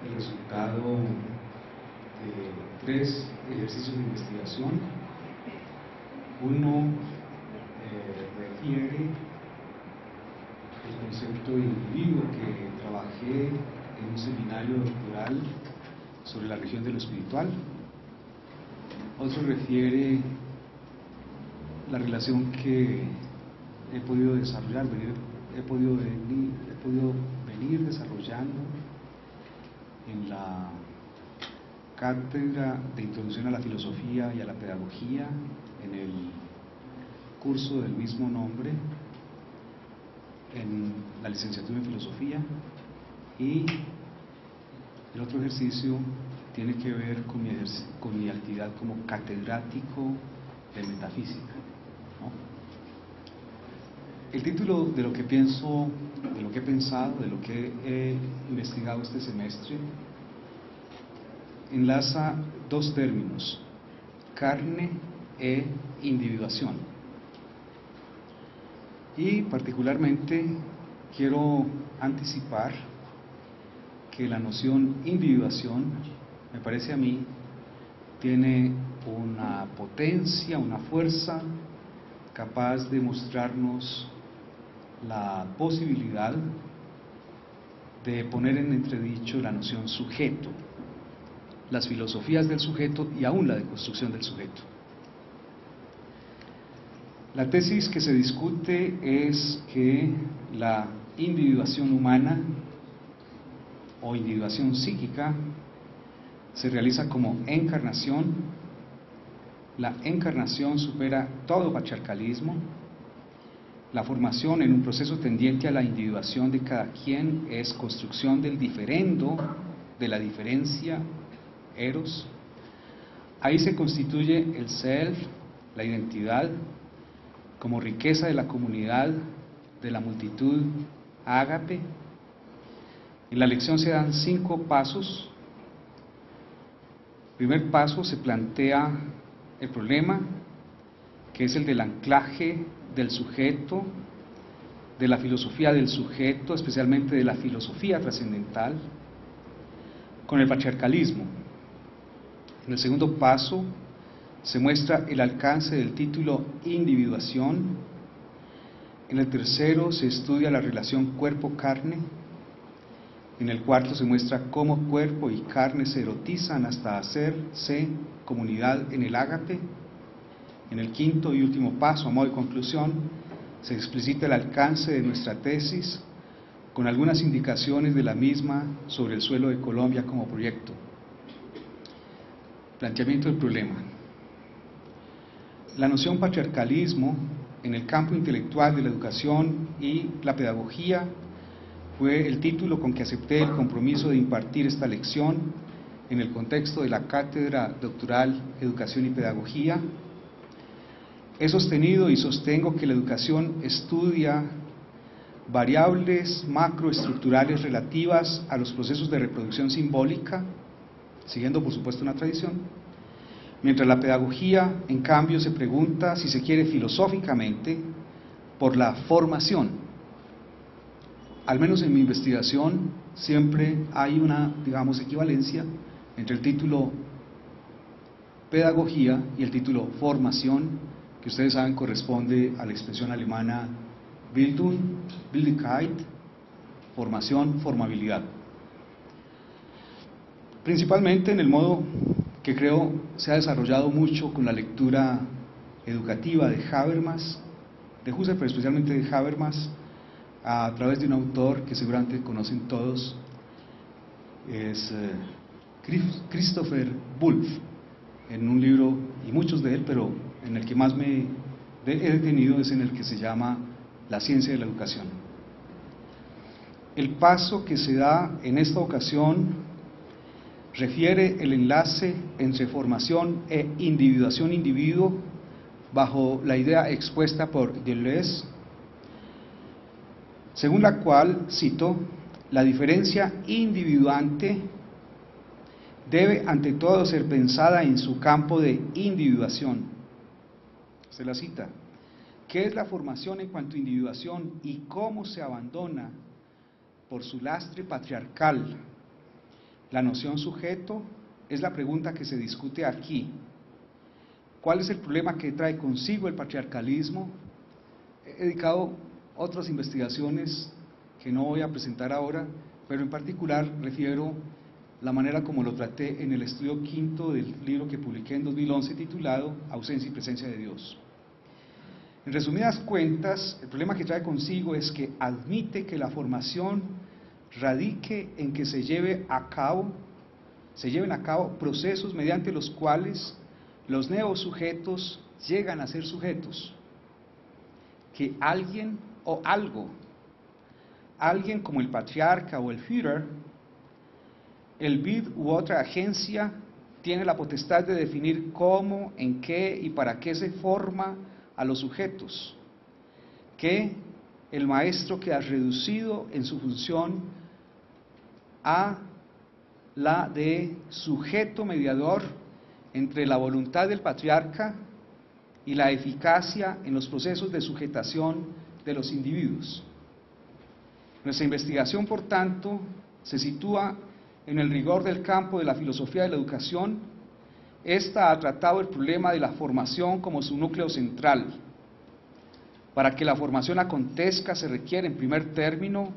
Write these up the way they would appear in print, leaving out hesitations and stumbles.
el resultado de 3 ejercicios de investigación. Uno refiere el concepto de individuo que trabajé en un seminario doctoral sobre la región de lo espiritual. Otro refiere la relación que he podido desarrollar, he podido venir desarrollando en la cátedra de Introducción a la Filosofía y a la Pedagogía, en el curso del mismo nombre, en la licenciatura en Filosofía. Y el otro ejercicio tiene que ver con mi actividad como catedrático de metafísica, ¿no? El título de lo que pienso, de lo que he pensado, de lo que he investigado este semestre, enlaza 2 términos: carne e individuación. Y particularmente quiero anticipar que la noción individuación, me parece a mí, tiene una potencia, una fuerza capaz de mostrarnos la posibilidad de poner en entredicho la noción sujeto, las filosofías del sujeto y aún la deconstrucción del sujeto. La tesis que se discute es que la individuación humana o individuación psíquica se realiza como encarnación. La encarnación supera todo patriarcalismo. La formación en un proceso tendiente a la individuación de cada quien es construcción del diferendo, de la diferencia, eros. Ahí se constituye el self, la identidad, como riqueza de la comunidad, de la multitud, ágape. En la lección se dan 5 pasos. El primer paso se plantea el problema, que es el del anclaje del sujeto, de la filosofía del sujeto, especialmente de la filosofía trascendental, con el patriarcalismo. En el segundo paso se muestra el alcance del título individuación. En el tercero se estudia la relación cuerpo-carne. En el cuarto se muestra cómo cuerpo y carne se erotizan hasta hacerse comunidad en el ágape. En el quinto y último paso, a modo de conclusión, se explicita el alcance de nuestra tesis con algunas indicaciones de la misma sobre el suelo de Colombia como proyecto. Planteamiento del problema. La noción patriarcalismo en el campo intelectual de la educación y la pedagogía fue el título con que acepté el compromiso de impartir esta lección en el contexto de la Cátedra Doctoral Educación y Pedagogía. He sostenido y sostengo que la educación estudia variables macroestructurales relativas a los procesos de reproducción simbólica, siguiendo por supuesto una tradición, mientras la pedagogía, en cambio, se pregunta, si se quiere filosóficamente, por la formación. Al menos en mi investigación siempre hay una, digamos, equivalencia entre el título pedagogía y el título formación, que ustedes saben corresponde a la expresión alemana Bildung, Bildigkeit, formación, formabilidad. Principalmente en el modo que creo se ha desarrollado mucho con la lectura educativa de Habermas, de Husserl, pero especialmente de Habermas, a través de un autor que seguramente conocen todos, es Christopher Wulff, en un libro, y muchos de él, pero en el que más me he detenido es en el que se llama La ciencia de la educación. El paso que se da en esta ocasión refiere el enlace entre formación e individuación individuo bajo la idea expuesta por Deleuze, según la cual, cito, la diferencia individuante debe ante todo ser pensada en su campo de individuación. Se la cita. ¿Qué es la formación en cuanto a individuación y cómo se abandona por su lastre patriarcal la noción sujeto es la pregunta que se discute aquí. ¿Cuál es el problema que trae consigo el patriarcalismo? He dedicado otras investigaciones que no voy a presentar ahora, pero en particular refiero la manera como lo traté en el estudio quinto del libro que publiqué en 2011 titulado Ausencia y presencia de Dios. En resumidas cuentas, el problema que trae consigo es que admite que la formación radique en que se lleven a cabo procesos mediante los cuales los neosujetos llegan a ser sujetos, que alguien o algo, alguien como el patriarca o el Führer, el BID u otra agencia, tiene la potestad de definir cómo, en qué y para qué se forma a los sujetos, que el maestro queda reducido en su función a la de sujeto mediador entre la voluntad del patriarca y la eficacia en los procesos de sujetación de los individuos. Nuestra investigación, por tanto, se sitúa en el rigor del campo de la filosofía de la educación. Esta ha tratado el problema de la formación como su núcleo central. Para que la formación acontezca se requiere, en primer término,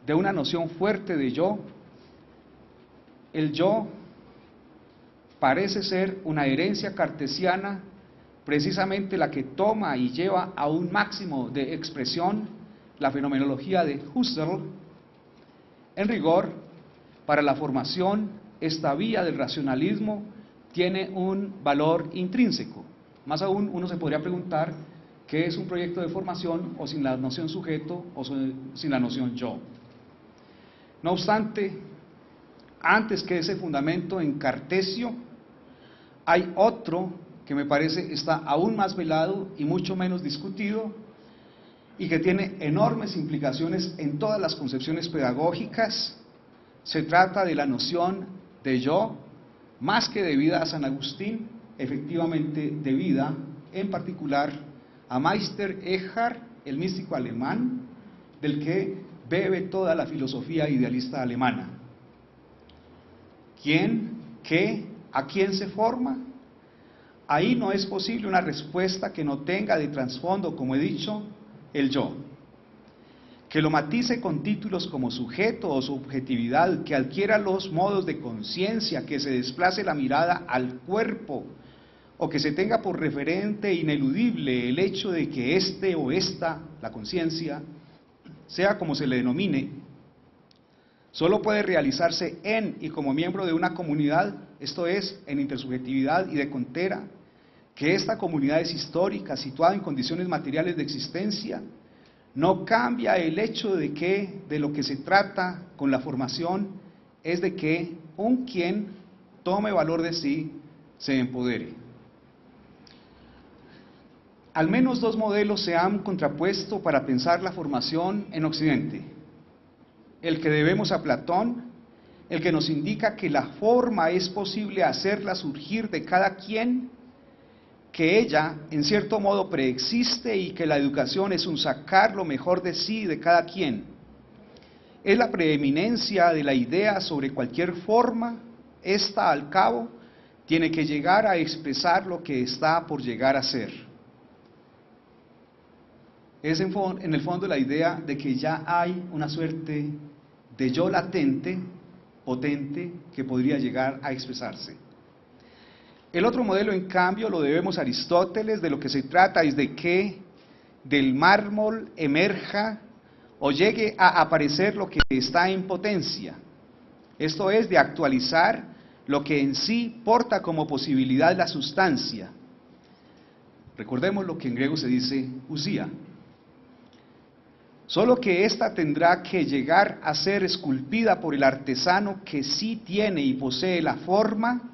de una noción fuerte de yo. El yo parece ser una herencia cartesiana, precisamente la que toma y lleva a un máximo de expresión la fenomenología de Husserl. En rigor, para la formación, esta vía del racionalismo tiene un valor intrínseco. Más aún, uno se podría preguntar qué es un proyecto de formación o sin la noción sujeto o sin la noción yo. No obstante, antes que ese fundamento en Cartesio, hay otro que me parece está aún más velado y mucho menos discutido y que tiene enormes implicaciones en todas las concepciones pedagógicas. Se trata de la noción de yo, más que debida a San Agustín, efectivamente debida en particular a Meister Eckhart, el místico alemán, del que bebe toda la filosofía idealista alemana. ¿Quién? ¿Qué? ¿A quién se forma? Ahí no es posible una respuesta que no tenga de trasfondo, como he dicho, el yo. Que lo matice con títulos como sujeto o subjetividad, que adquiera los modos de conciencia, que se desplace la mirada al cuerpo, o que se tenga por referente ineludible el hecho de que este o esta, la conciencia, sea como se le denomine, solo puede realizarse en y como miembro de una comunidad, esto es, en intersubjetividad y de contera, que esta comunidad es histórica, situada en condiciones materiales de existencia. No cambia el hecho de que de lo que se trata con la formación es de que un quien tome valor de sí, se empodere. Al menos dos modelos se han contrapuesto para pensar la formación en Occidente. El que debemos a Platón, el que nos indica que la forma es posible hacerla surgir de cada quien, que ella, en cierto modo, preexiste y que la educación es un sacar lo mejor de sí de cada quien. Es la preeminencia de la idea sobre cualquier forma. Esta, al cabo, tiene que llegar a expresar lo que está por llegar a ser. Es en el fondo la idea de que ya hay una suerte de yo latente, potente, que podría llegar a expresarse. El otro modelo, en cambio, lo debemos a Aristóteles. De lo que se trata es de que del mármol emerja o llegue a aparecer lo que está en potencia. Esto es, de actualizar lo que en sí porta como posibilidad la sustancia. Recordemos lo que en griego se dice usía. Solo que ésta tendrá que llegar a ser esculpida por el artesano que sí tiene y posee la forma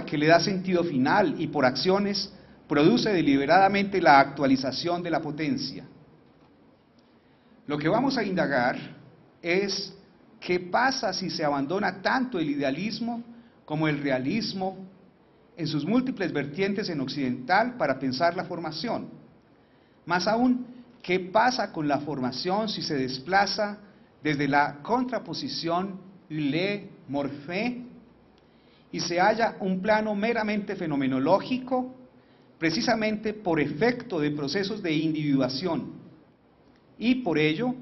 que le da sentido final y por acciones produce deliberadamente la actualización de la potencia. Lo que vamos a indagar es qué pasa si se abandona tanto el idealismo como el realismo en sus múltiples vertientes en occidental para pensar la formación. Más aún, ¿qué pasa con la formación si se desplaza desde la contraposición ule, morfé, y se halla un plano meramente fenomenológico, precisamente por efecto de procesos de individuación, y por ello,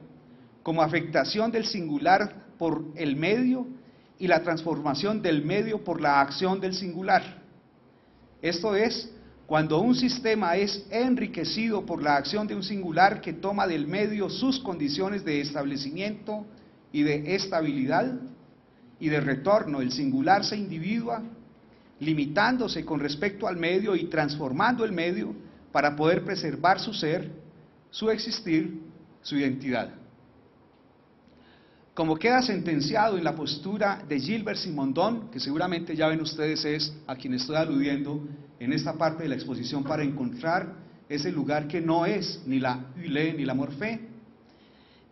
como afectación del singular por el medio y la transformación del medio por la acción del singular. Esto es, cuando un sistema es enriquecido por la acción de un singular que toma del medio sus condiciones de establecimiento y de estabilidad y de retorno, el singular se individua, limitándose con respecto al medio y transformando el medio para poder preservar su ser, su existir, su identidad. Como queda sentenciado en la postura de Gilbert Simondon, que seguramente ya ven ustedes es a quien estoy aludiendo en esta parte de la exposición para encontrar ese lugar que no es ni la ule ni la morfé,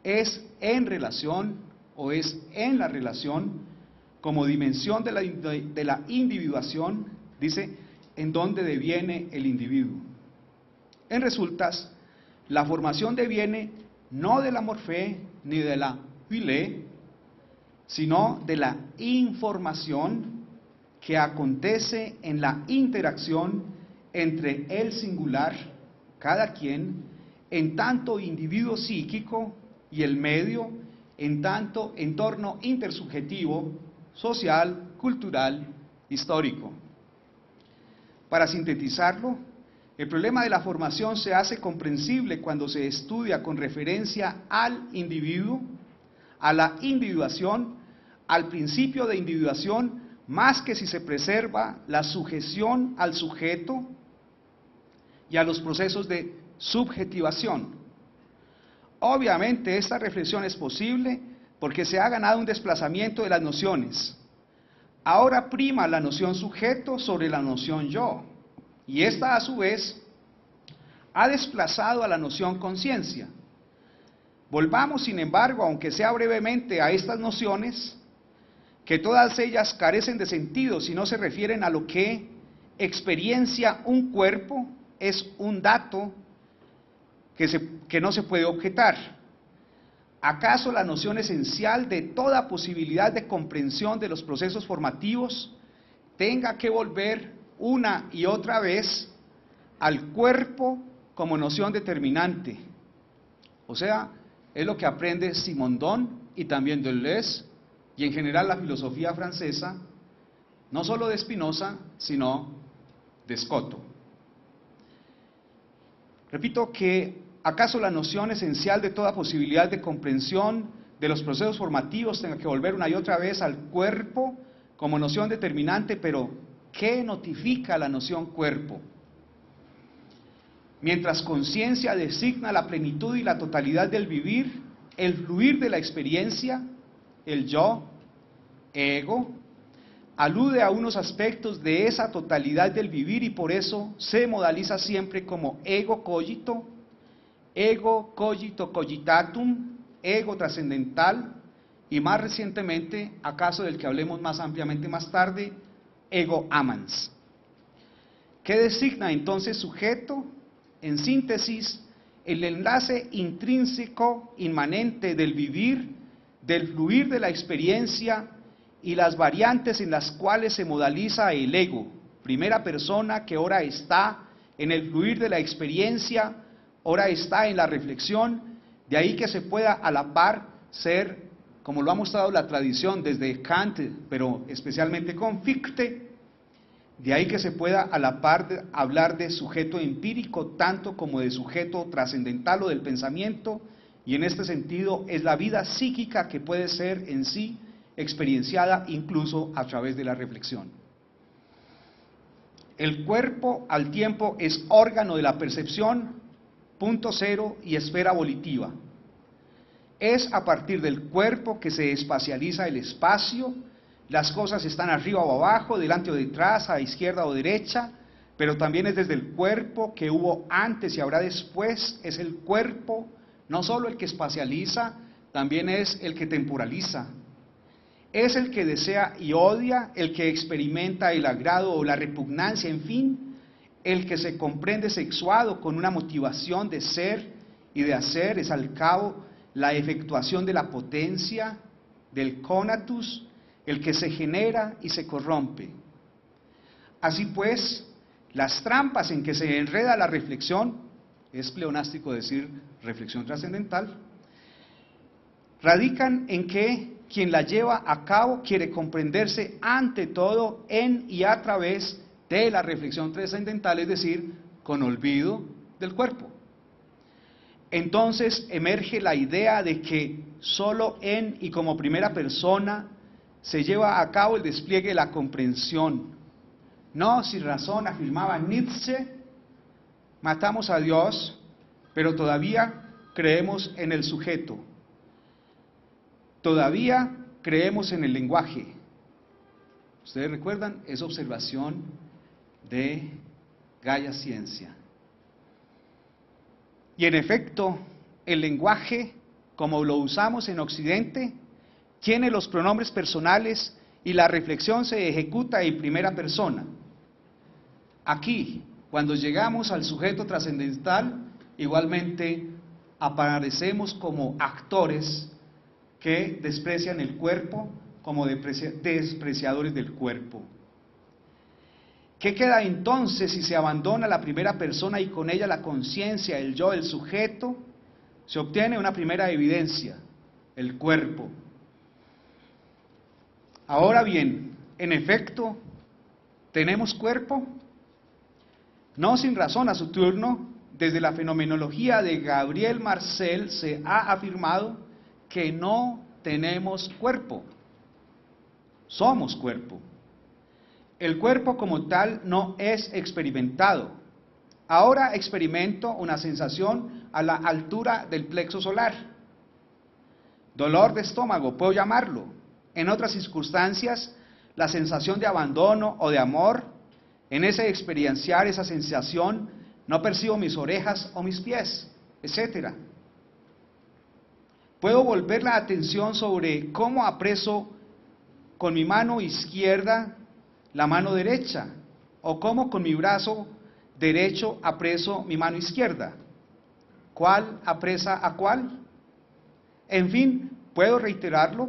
es en relación o es en la relación como dimensión de la individuación, dice, en donde deviene el individuo. En resultas, la formación deviene no de la morfé ni de la ule, sino de la información que acontece en la interacción entre el singular, cada quien, en tanto individuo psíquico, y el medio, en tanto entorno intersubjetivo, social, cultural, histórico. Para sintetizarlo, el problema de la formación se hace comprensible cuando se estudia con referencia al individuo, a la individuación, al principio de individuación, más que si se preserva la sujeción al sujeto y a los procesos de subjetivación. Obviamente esta reflexión es posible porque se ha ganado un desplazamiento de las nociones. Ahora prima la noción sujeto sobre la noción yo, y esta a su vez ha desplazado a la noción conciencia. Volvamos, sin embargo, aunque sea brevemente, a estas nociones, que todas ellas carecen de sentido si no se refieren a lo que experiencia un cuerpo, es un dato que no se puede objetar. ¿Acaso la noción esencial de toda posibilidad de comprensión de los procesos formativos tenga que volver una y otra vez al cuerpo como noción determinante? O sea, es lo que aprende Simondon y también Deleuze, y en general la filosofía francesa, no solo de Spinoza, sino de Scotto. Repito que, ¿acaso la noción esencial de toda posibilidad de comprensión de los procesos formativos tenga que volver una y otra vez al cuerpo como noción determinante? Pero, ¿qué notifica la noción cuerpo? Mientras conciencia designa la plenitud y la totalidad del vivir, el fluir de la experiencia, el yo, ego, alude a unos aspectos de esa totalidad del vivir y por eso se modaliza siempre como ego cogito cogitatum, ego trascendental y más recientemente, acaso del que hablemos más ampliamente más tarde, ego amans. ¿Qué designa entonces sujeto? En síntesis, el enlace intrínseco, inmanente del vivir, del fluir de la experiencia y las variantes en las cuales se modaliza el ego, primera persona que ora está en el fluir de la experiencia, ora está en la reflexión, de ahí que se pueda a la par ser, como lo ha mostrado la tradición desde Kant, pero especialmente con Fichte, de ahí que se pueda a la par hablar de sujeto empírico tanto como de sujeto trascendental o del pensamiento, y en este sentido es la vida psíquica que puede ser en sí experienciada incluso a través de la reflexión. El cuerpo al tiempo es órgano de la percepción, punto cero y esfera volitiva. Es a partir del cuerpo que se espacializa el espacio. Las cosas están arriba o abajo, delante o detrás, a izquierda o derecha, pero también es desde el cuerpo que hubo antes y habrá después. Es el cuerpo, no solo el que espacializa, también es el que temporaliza. Es el que desea y odia, el que experimenta el agrado o la repugnancia, en fin, el que se comprende sexuado con una motivación de ser y de hacer, es al cabo la efectuación de la potencia, del conatus, el que se genera y se corrompe. Así pues, las trampas en que se enreda la reflexión, es pleonástico decir reflexión trascendental, radican en que quien la lleva a cabo quiere comprenderse ante todo en y a través de la reflexión trascendental, es decir, con olvido del cuerpo. Entonces emerge la idea de que solo en y como primera persona se lleva a cabo el despliegue de la comprensión. No sin razón, afirmaba Nietzsche, matamos a Dios, pero todavía creemos en el sujeto. Todavía creemos en el lenguaje. ¿Ustedes recuerdan? Es observación de Gaia Ciencia. Y en efecto, el lenguaje, como lo usamos en Occidente, tiene los pronombres personales y la reflexión se ejecuta en primera persona. Aquí, cuando llegamos al sujeto trascendental, igualmente aparecemos como actores que desprecian el cuerpo, como despreciadores del cuerpo. ¿Qué queda entonces si se abandona la primera persona y con ella la conciencia, el yo, el sujeto? Se obtiene una primera evidencia, el cuerpo. Ahora bien, en efecto, ¿tenemos cuerpo? No sin razón, a su turno, desde la fenomenología de Gabriel Marcel se ha afirmado que no tenemos cuerpo, somos cuerpo. El cuerpo como tal no es experimentado. Ahora experimento una sensación a la altura del plexo solar. Dolor de estómago, puedo llamarlo. En otras circunstancias, la sensación de abandono o de amor. En ese experienciar esa sensación, no percibo mis orejas o mis pies, etc. Puedo volver la atención sobre cómo apreso con mi mano izquierda la mano derecha, o cómo con mi brazo derecho apreso mi mano izquierda. ¿Cuál apresa a cuál? En fin, puedo reiterarlo,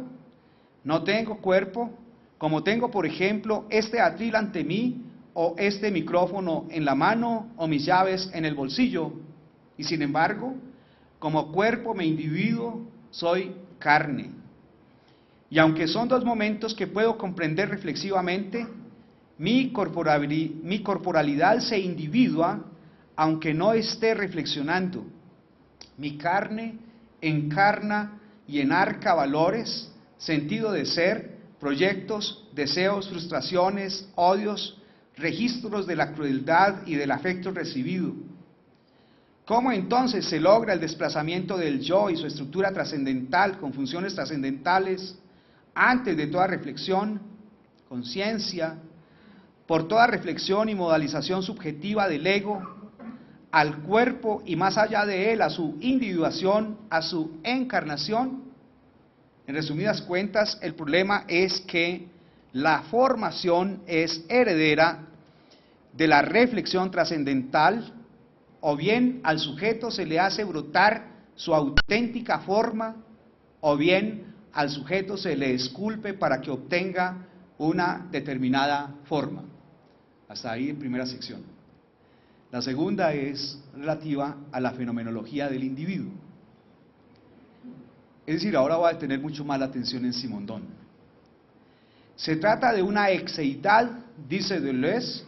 no tengo cuerpo, como tengo, por ejemplo, este atril ante mí, o este micrófono en la mano, o mis llaves en el bolsillo, y sin embargo, como cuerpo me individuo, soy carne. Y aunque son dos momentos que puedo comprender reflexivamente, mi corporalidad se individua, aunque no esté reflexionando. Mi carne encarna y enarca valores, sentido de ser, proyectos, deseos, frustraciones, odios, registros de la crueldad y del afecto recibido. ¿Cómo entonces se logra el desplazamiento del yo y su estructura trascendental con funciones trascendentales antes de toda reflexión, conciencia, por toda reflexión y modalización subjetiva del ego, al cuerpo y más allá de él, a su individuación, a su encarnación? En resumidas cuentas, el problema es que la formación es heredera de la reflexión trascendental, o bien al sujeto se le hace brotar su auténtica forma, o bien al sujeto se le esculpe para que obtenga una determinada forma. Hasta ahí en primera sección. La segunda es relativa a la fenomenología del individuo. Es decir, ahora voy a tener mucho más la atención en Simondón. Se trata de una exeidad, dice Deleuze,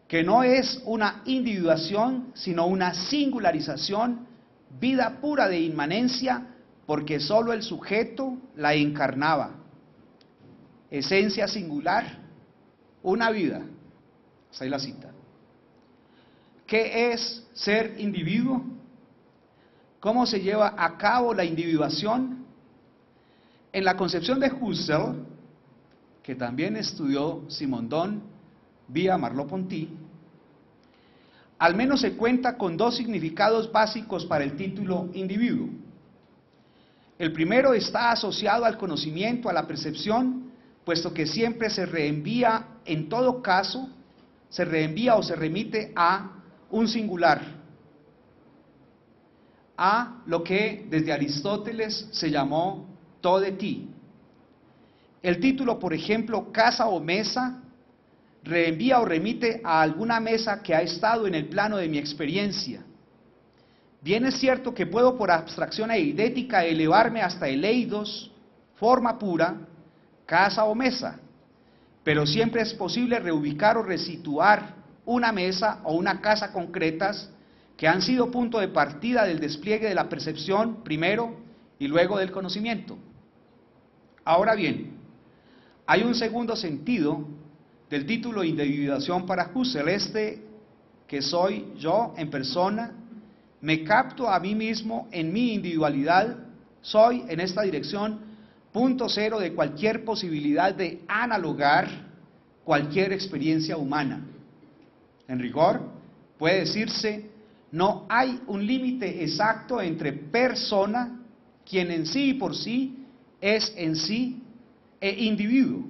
que no es una individuación, sino una singularización, vida pura de inmanencia, porque solo el sujeto la encarnaba. Esencia singular, una vida. Hasta ahí la cita. ¿Qué es ser individuo? ¿Cómo se lleva a cabo la individuación? En la concepción de Husserl, que también estudió Simondón vía Merleau-Ponty, al menos se cuenta con dos significados básicos para el título individuo. El primero está asociado al conocimiento, a la percepción, puesto que siempre se reenvía, en todo caso, se reenvía o se remite a un singular, a lo que desde Aristóteles se llamó to de ti. El título, por ejemplo, casa o mesa, reenvía o remite a alguna mesa que ha estado en el plano de mi experiencia. Bien es cierto que puedo por abstracción eidética elevarme hasta el eidos, forma pura, casa o mesa, pero siempre es posible reubicar o resituar una mesa o una casa concretas que han sido punto de partida del despliegue de la percepción primero y luego del conocimiento. Ahora bien, hay un segundo sentido del título individuación para Husserl, que soy yo en persona, me capto a mí mismo en mi individualidad, soy en esta dirección punto cero de cualquier posibilidad de analogar cualquier experiencia humana. En rigor, puede decirse, no hay un límite exacto entre persona, quien en sí y por sí es en sí, e individuo.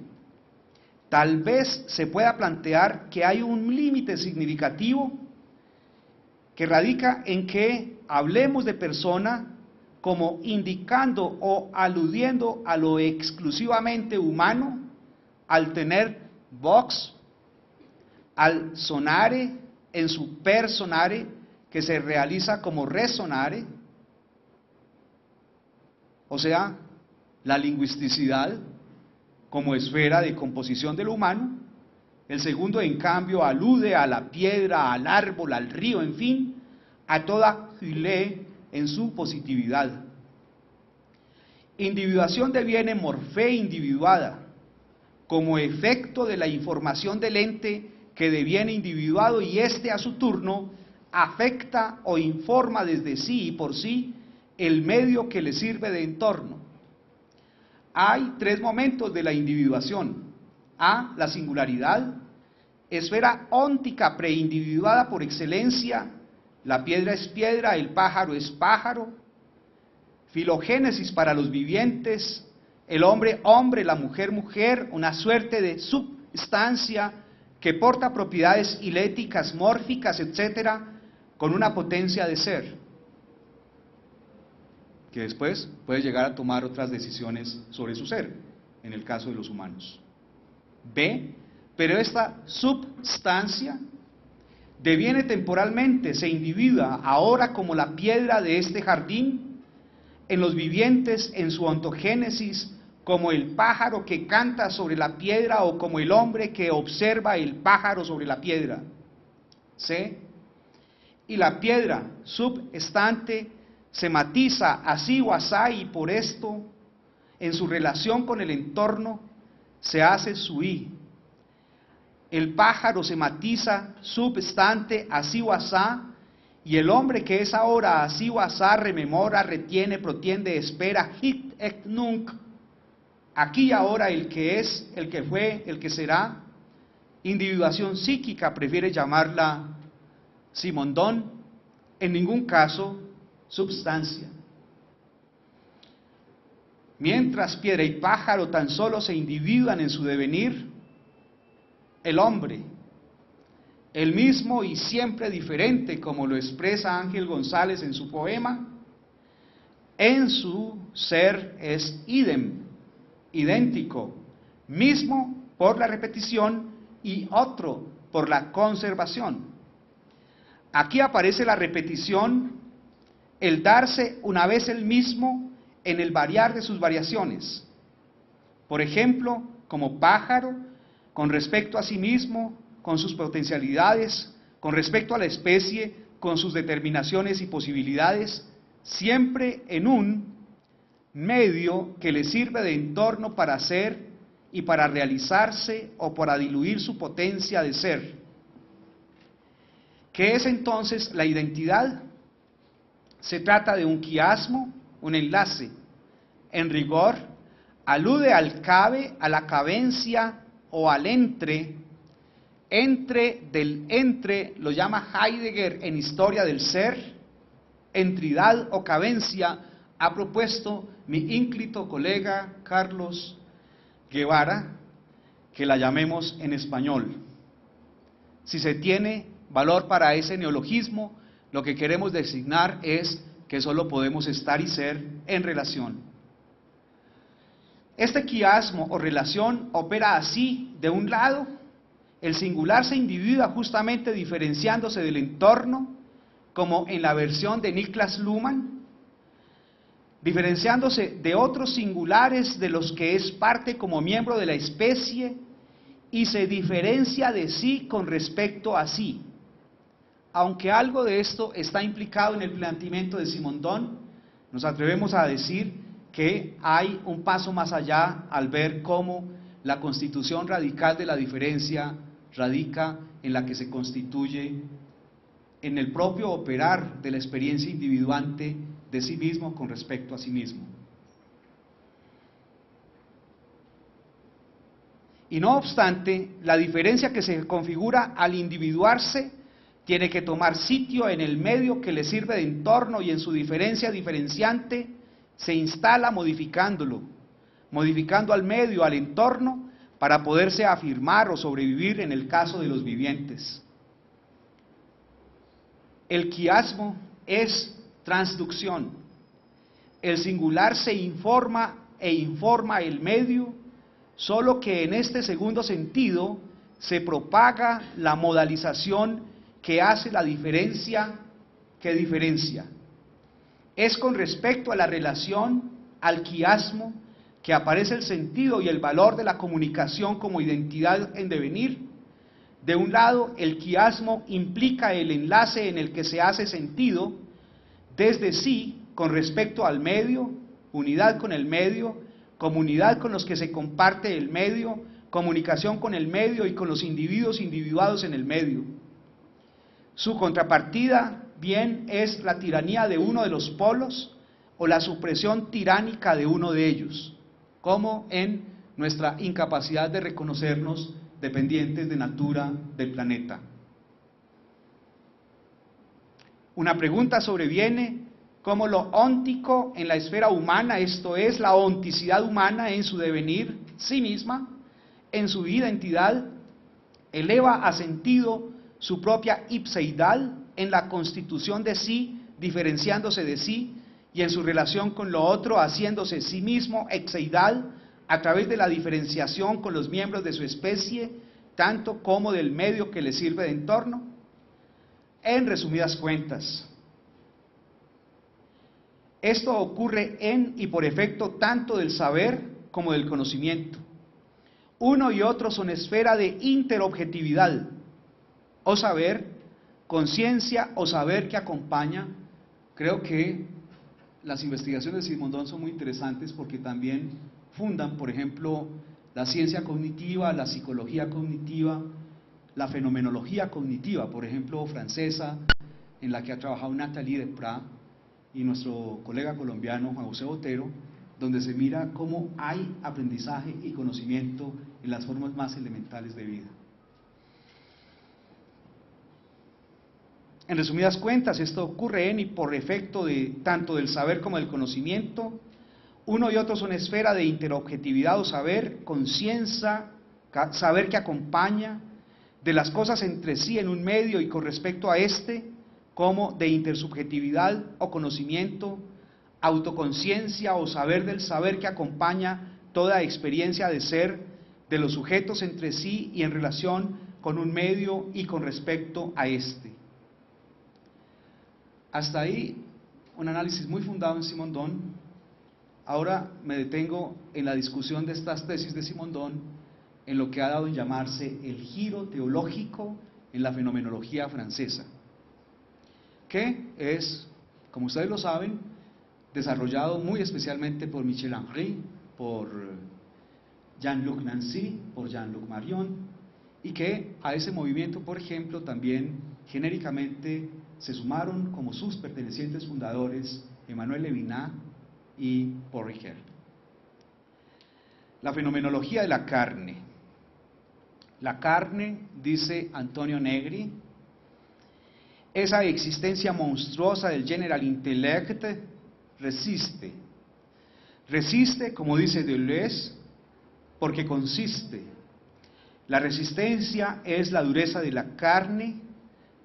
Tal vez se pueda plantear que hay un límite significativo que radica en que hablemos de persona como indicando o aludiendo a lo exclusivamente humano, al tener vox, al sonare en su personare, que se realiza como resonare, o sea, la lingüisticidad como esfera de composición de lo humano. El segundo, en cambio, alude a la piedra, al árbol, al río, en fin, a toda hylé en su positividad. Individuación deviene morfé individuada, como efecto de la información del ente que deviene individuado y éste a su turno afecta o informa desde sí y por sí el medio que le sirve de entorno. Hay tres momentos de la individuación. A, la singularidad, esfera óntica preindividuada por excelencia, la piedra es piedra, el pájaro es pájaro, filogénesis para los vivientes, el hombre hombre, la mujer mujer, una suerte de substancia que porta propiedades hiléticas, mórficas, etcétera, con una potencia de ser, que después puede llegar a tomar otras decisiones sobre su ser, en el caso de los humanos. B, pero esta substancia deviene temporalmente, se individua ahora como la piedra de este jardín, en los vivientes, en su ontogénesis, como el pájaro que canta sobre la piedra o como el hombre que observa el pájaro sobre la piedra. C, y la piedra substante se matiza así o asá y por esto, en su relación con el entorno, se hace suí. El pájaro se matiza substante así o asá, y el hombre que es ahora así o asá rememora, retiene, protiende, espera, hic et nunc, aquí y ahora el que es, el que fue, el que será. Individuación psíquica prefiere llamarla Simondón, en ningún caso substancia. Mientras piedra y pájaro tan solo se individuan en su devenir, el hombre, el mismo y siempre diferente, como lo expresa Ángel González en su poema, en su ser es idem, idéntico, mismo por la repetición y otro por la conservación. Aquí aparece la repetición, el darse una vez el mismo en el variar de sus variaciones. Por ejemplo, como pájaro, con respecto a sí mismo, con sus potencialidades, con respecto a la especie, con sus determinaciones y posibilidades, siempre en un medio que le sirve de entorno para ser y para realizarse o para diluir su potencia de ser. ¿Qué es entonces la identidad? Se trata de un quiasmo, un enlace. En rigor, alude al cabe, a la cabencia o al entre del entre, lo llama Heidegger en Historia del Ser, entridad o cabencia, ha propuesto mi ínclito colega Carlos Guevara, que la llamemos en español. Si se tiene valor para ese neologismo, lo que queremos designar es que solo podemos estar y ser en relación. Este quiasmo o relación opera así: de un lado, el singular se individua justamente diferenciándose del entorno, como en la versión de Niklas Luhmann, diferenciándose de otros singulares de los que es parte como miembro de la especie, y se diferencia de sí con respecto a sí. Aunque algo de esto está implicado en el planteamiento de Simondon, nos atrevemos a decir que hay un paso más allá al ver cómo la constitución radical de la diferencia radica en la que se constituye en el propio operar de la experiencia individuante de sí mismo con respecto a sí mismo. Y no obstante, la diferencia que se configura al individuarse tiene que tomar sitio en el medio que le sirve de entorno, y en su diferencia diferenciante se instala modificándolo, modificando al medio, al entorno, para poderse afirmar o sobrevivir en el caso de los vivientes. El quiasmo es transducción. El singular se informa e informa el medio, solo que en este segundo sentido se propaga la modalización que hace la diferencia que diferencia. Es con respecto a la relación, al quiasmo, que aparece el sentido y el valor de la comunicación como identidad en devenir. De un lado, el quiasmo implica el enlace en el que se hace sentido desde sí con respecto al medio, unidad con el medio, comunidad con los que se comparte el medio, comunicación con el medio y con los individuos individuados en el medio. Su contrapartida bien es la tiranía de uno de los polos o la supresión tiránica de uno de ellos, como en nuestra incapacidad de reconocernos dependientes de natura del planeta. Una pregunta sobreviene: ¿cómo lo óntico en la esfera humana, esto es, la onticidad humana en su devenir, sí misma, en su identidad, eleva a sentido su propia ipseidad en la constitución de sí, diferenciándose de sí, y en su relación con lo otro, haciéndose sí mismo exeidal a través de la diferenciación con los miembros de su especie, tanto como del medio que le sirve de entorno? En resumidas cuentas, esto ocurre en y por efecto tanto del saber como del conocimiento. Uno y otro son esfera de interobjetividad, o saber, conciencia o saber que acompaña. Creo que las investigaciones de Simondon son muy interesantes porque también fundan, por ejemplo, la ciencia cognitiva, la psicología cognitiva, la fenomenología cognitiva, por ejemplo, francesa, en la que ha trabajado Nathalie Desprat y nuestro colega colombiano Juan José Botero, donde se mira cómo hay aprendizaje y conocimiento en las formas más elementales de vida. En resumidas cuentas, esto ocurre en y por efecto de tanto del saber como del conocimiento. Uno y otro son esfera de interobjetividad o saber, conciencia, saber que acompaña, de las cosas entre sí en un medio y con respecto a este, como de intersubjetividad o conocimiento, autoconciencia o saber del saber que acompaña toda experiencia de ser de los sujetos entre sí y en relación con un medio y con respecto a este. Hasta ahí un análisis muy fundado en Simondon. Ahora me detengo en la discusión de estas tesis de Simondon, en lo que ha dado en llamarse el giro teológico en la fenomenología francesa, que es, como ustedes lo saben, desarrollado muy especialmente por Michel Henry, por Jean-Luc Nancy, por Jean-Luc Marion, y que a ese movimiento, por ejemplo, también genéricamente se sumaron como sus pertenecientes fundadores Emmanuel Levinas y Paul Ricoeur. La fenomenología de la carne. La carne, dice Antonio Negri, esa existencia monstruosa del general intellect, resiste. Resiste, como dice Deleuze, porque consiste. La resistencia es la dureza de la carne,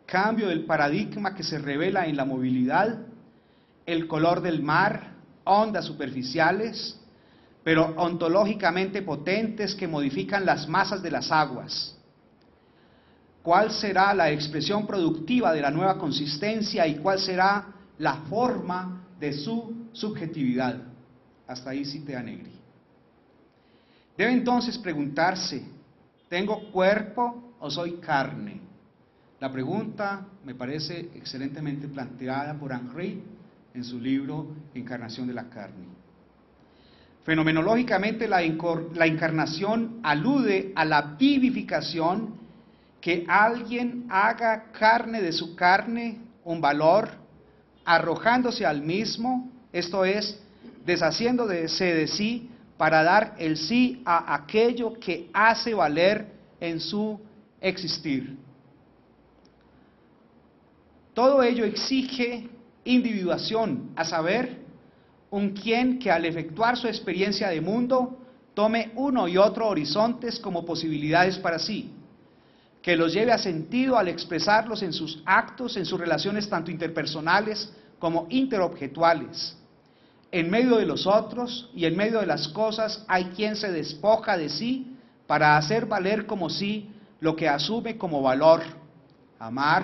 cambio del paradigma que se revela en la movilidad, el color del mar, ondas superficiales, pero ontológicamente potentes que modifican las masas de las aguas. ¿Cuál será la expresión productiva de la nueva consistencia y cuál será la forma de su subjetividad? Hasta ahí cité a Negri. Debe entonces preguntarse, ¿tengo cuerpo o soy carne? La pregunta me parece excelentemente planteada por Henry en su libro Encarnación de la carne. Fenomenológicamente la encarnación alude a la vivificación, que alguien haga carne de su carne un valor, arrojándose al mismo, esto es, deshaciéndose de sí para dar el sí a aquello que hace valer en su existir. Todo ello exige individuación, a saber, un quien que al efectuar su experiencia de mundo tome uno y otro horizontes como posibilidades para sí, que los lleve a sentido al expresarlos en sus actos, en sus relaciones tanto interpersonales como interobjetuales. En medio de los otros y en medio de las cosas hay quien se despoja de sí para hacer valer como sí lo que asume como valor, amar,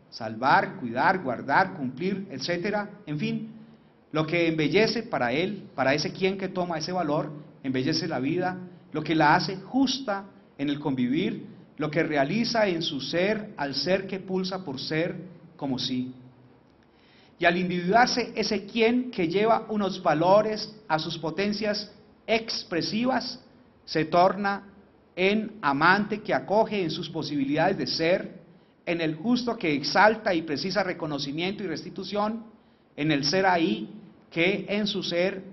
salvar, cuidar, guardar, cumplir, etcétera, en fin, lo que embellece para él, para ese quien que toma ese valor, embellece la vida, lo que la hace justa en el convivir, lo que realiza en su ser al ser que pulsa por ser como sí. Y al individuarse ese quien que lleva unos valores a sus potencias expresivas, se torna en amante que acoge en sus posibilidades de ser, en el justo que exalta y precisa reconocimiento y restitución, en el ser ahí que en su ser,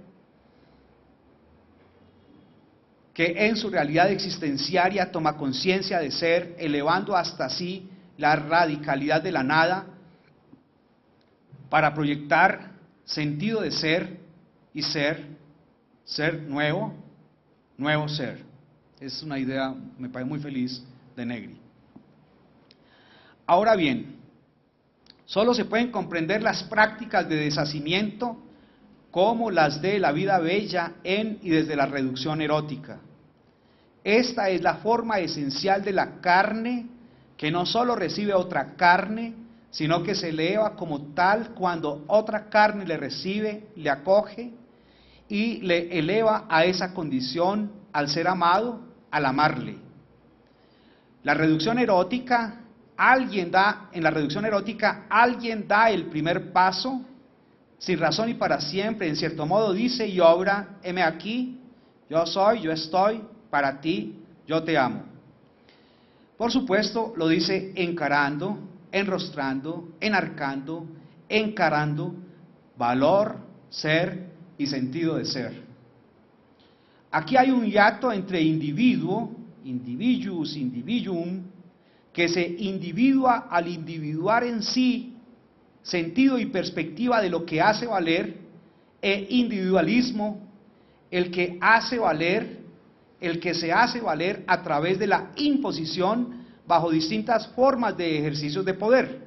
que en su realidad existenciaria toma conciencia de ser, elevando hasta sí la radicalidad de la nada, para proyectar sentido de ser y ser nuevo, nuevo ser. Es una idea, me parece muy feliz, de Negri. Ahora bien, solo se pueden comprender las prácticas de deshacimiento como las de la vida bella en y desde la reducción erótica. Esta es la forma esencial de la carne, que no solo recibe otra carne, sino que se eleva como tal cuando otra carne le recibe, le acoge y le eleva a esa condición al ser amado, al amarle. La reducción erótica, en la reducción erótica, alguien da el primer paso, sin razón y para siempre, en cierto modo dice y obra, heme aquí, yo soy, yo estoy, para ti, yo te amo. Por supuesto, lo dice encarando, enrostrando, enarcando, encarando, valor, ser y sentido de ser. Aquí hay un hiato entre individuo, individuus, individuum, que se individua al individuar en sí sentido y perspectiva de lo que hace valer, e individualismo, el que hace valer, el que se hace valer a través de la imposición bajo distintas formas de ejercicios de poder,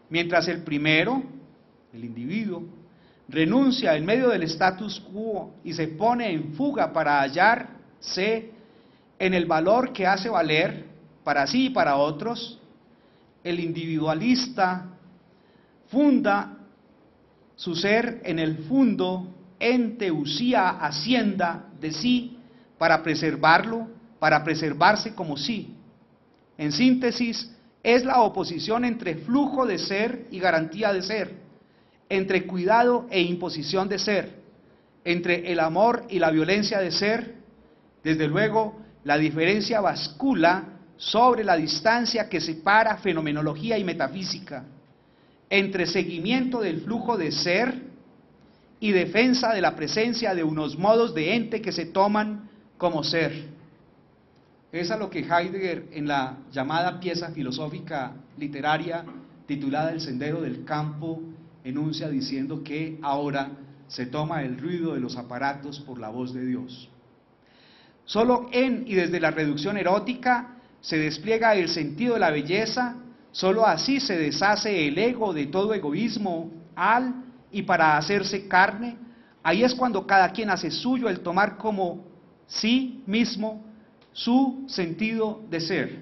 mientras el primero, el individuo, renuncia en medio del status quo y se pone en fuga para hallarse en el valor que hace valer para sí y para otros. El individualista funda su ser en el fundo, ente, usía, hacienda de sí, para preservarlo, para preservarse como sí. En síntesis, es la oposición entre flujo de ser y garantía de ser, entre cuidado e imposición de ser, entre el amor y la violencia de ser. Desde luego, la diferencia bascula sobre la distancia que separa fenomenología y metafísica, entre seguimiento del flujo de ser y defensa de la presencia de unos modos de ente que se toman como ser. Es a lo que Heidegger, en la llamada pieza filosófica literaria titulada El sendero del campo, enuncia diciendo que ahora se toma el ruido de los aparatos por la voz de Dios. Solo en y desde la reducción erótica se despliega el sentido de la belleza, solo así se deshace el ego de todo egoísmo al y para hacerse carne, Ahí es cuando cada quien hace suyo el tomar como sí mismo su sentido de ser.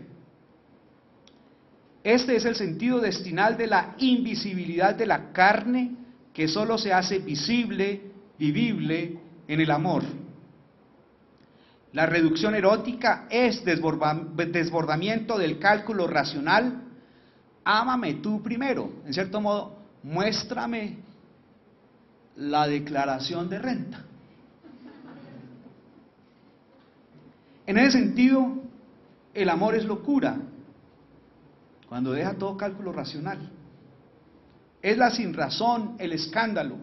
Este es el sentido destinal de la invisibilidad de la carne, que solo se hace visible, vivible en el amor. La reducción erótica es desbordamiento del cálculo racional. Ámame tú primero. En cierto modo, muéstrame la declaración de renta. En ese sentido, el amor es locura, cuando deja todo cálculo racional. Es la sinrazón, el escándalo.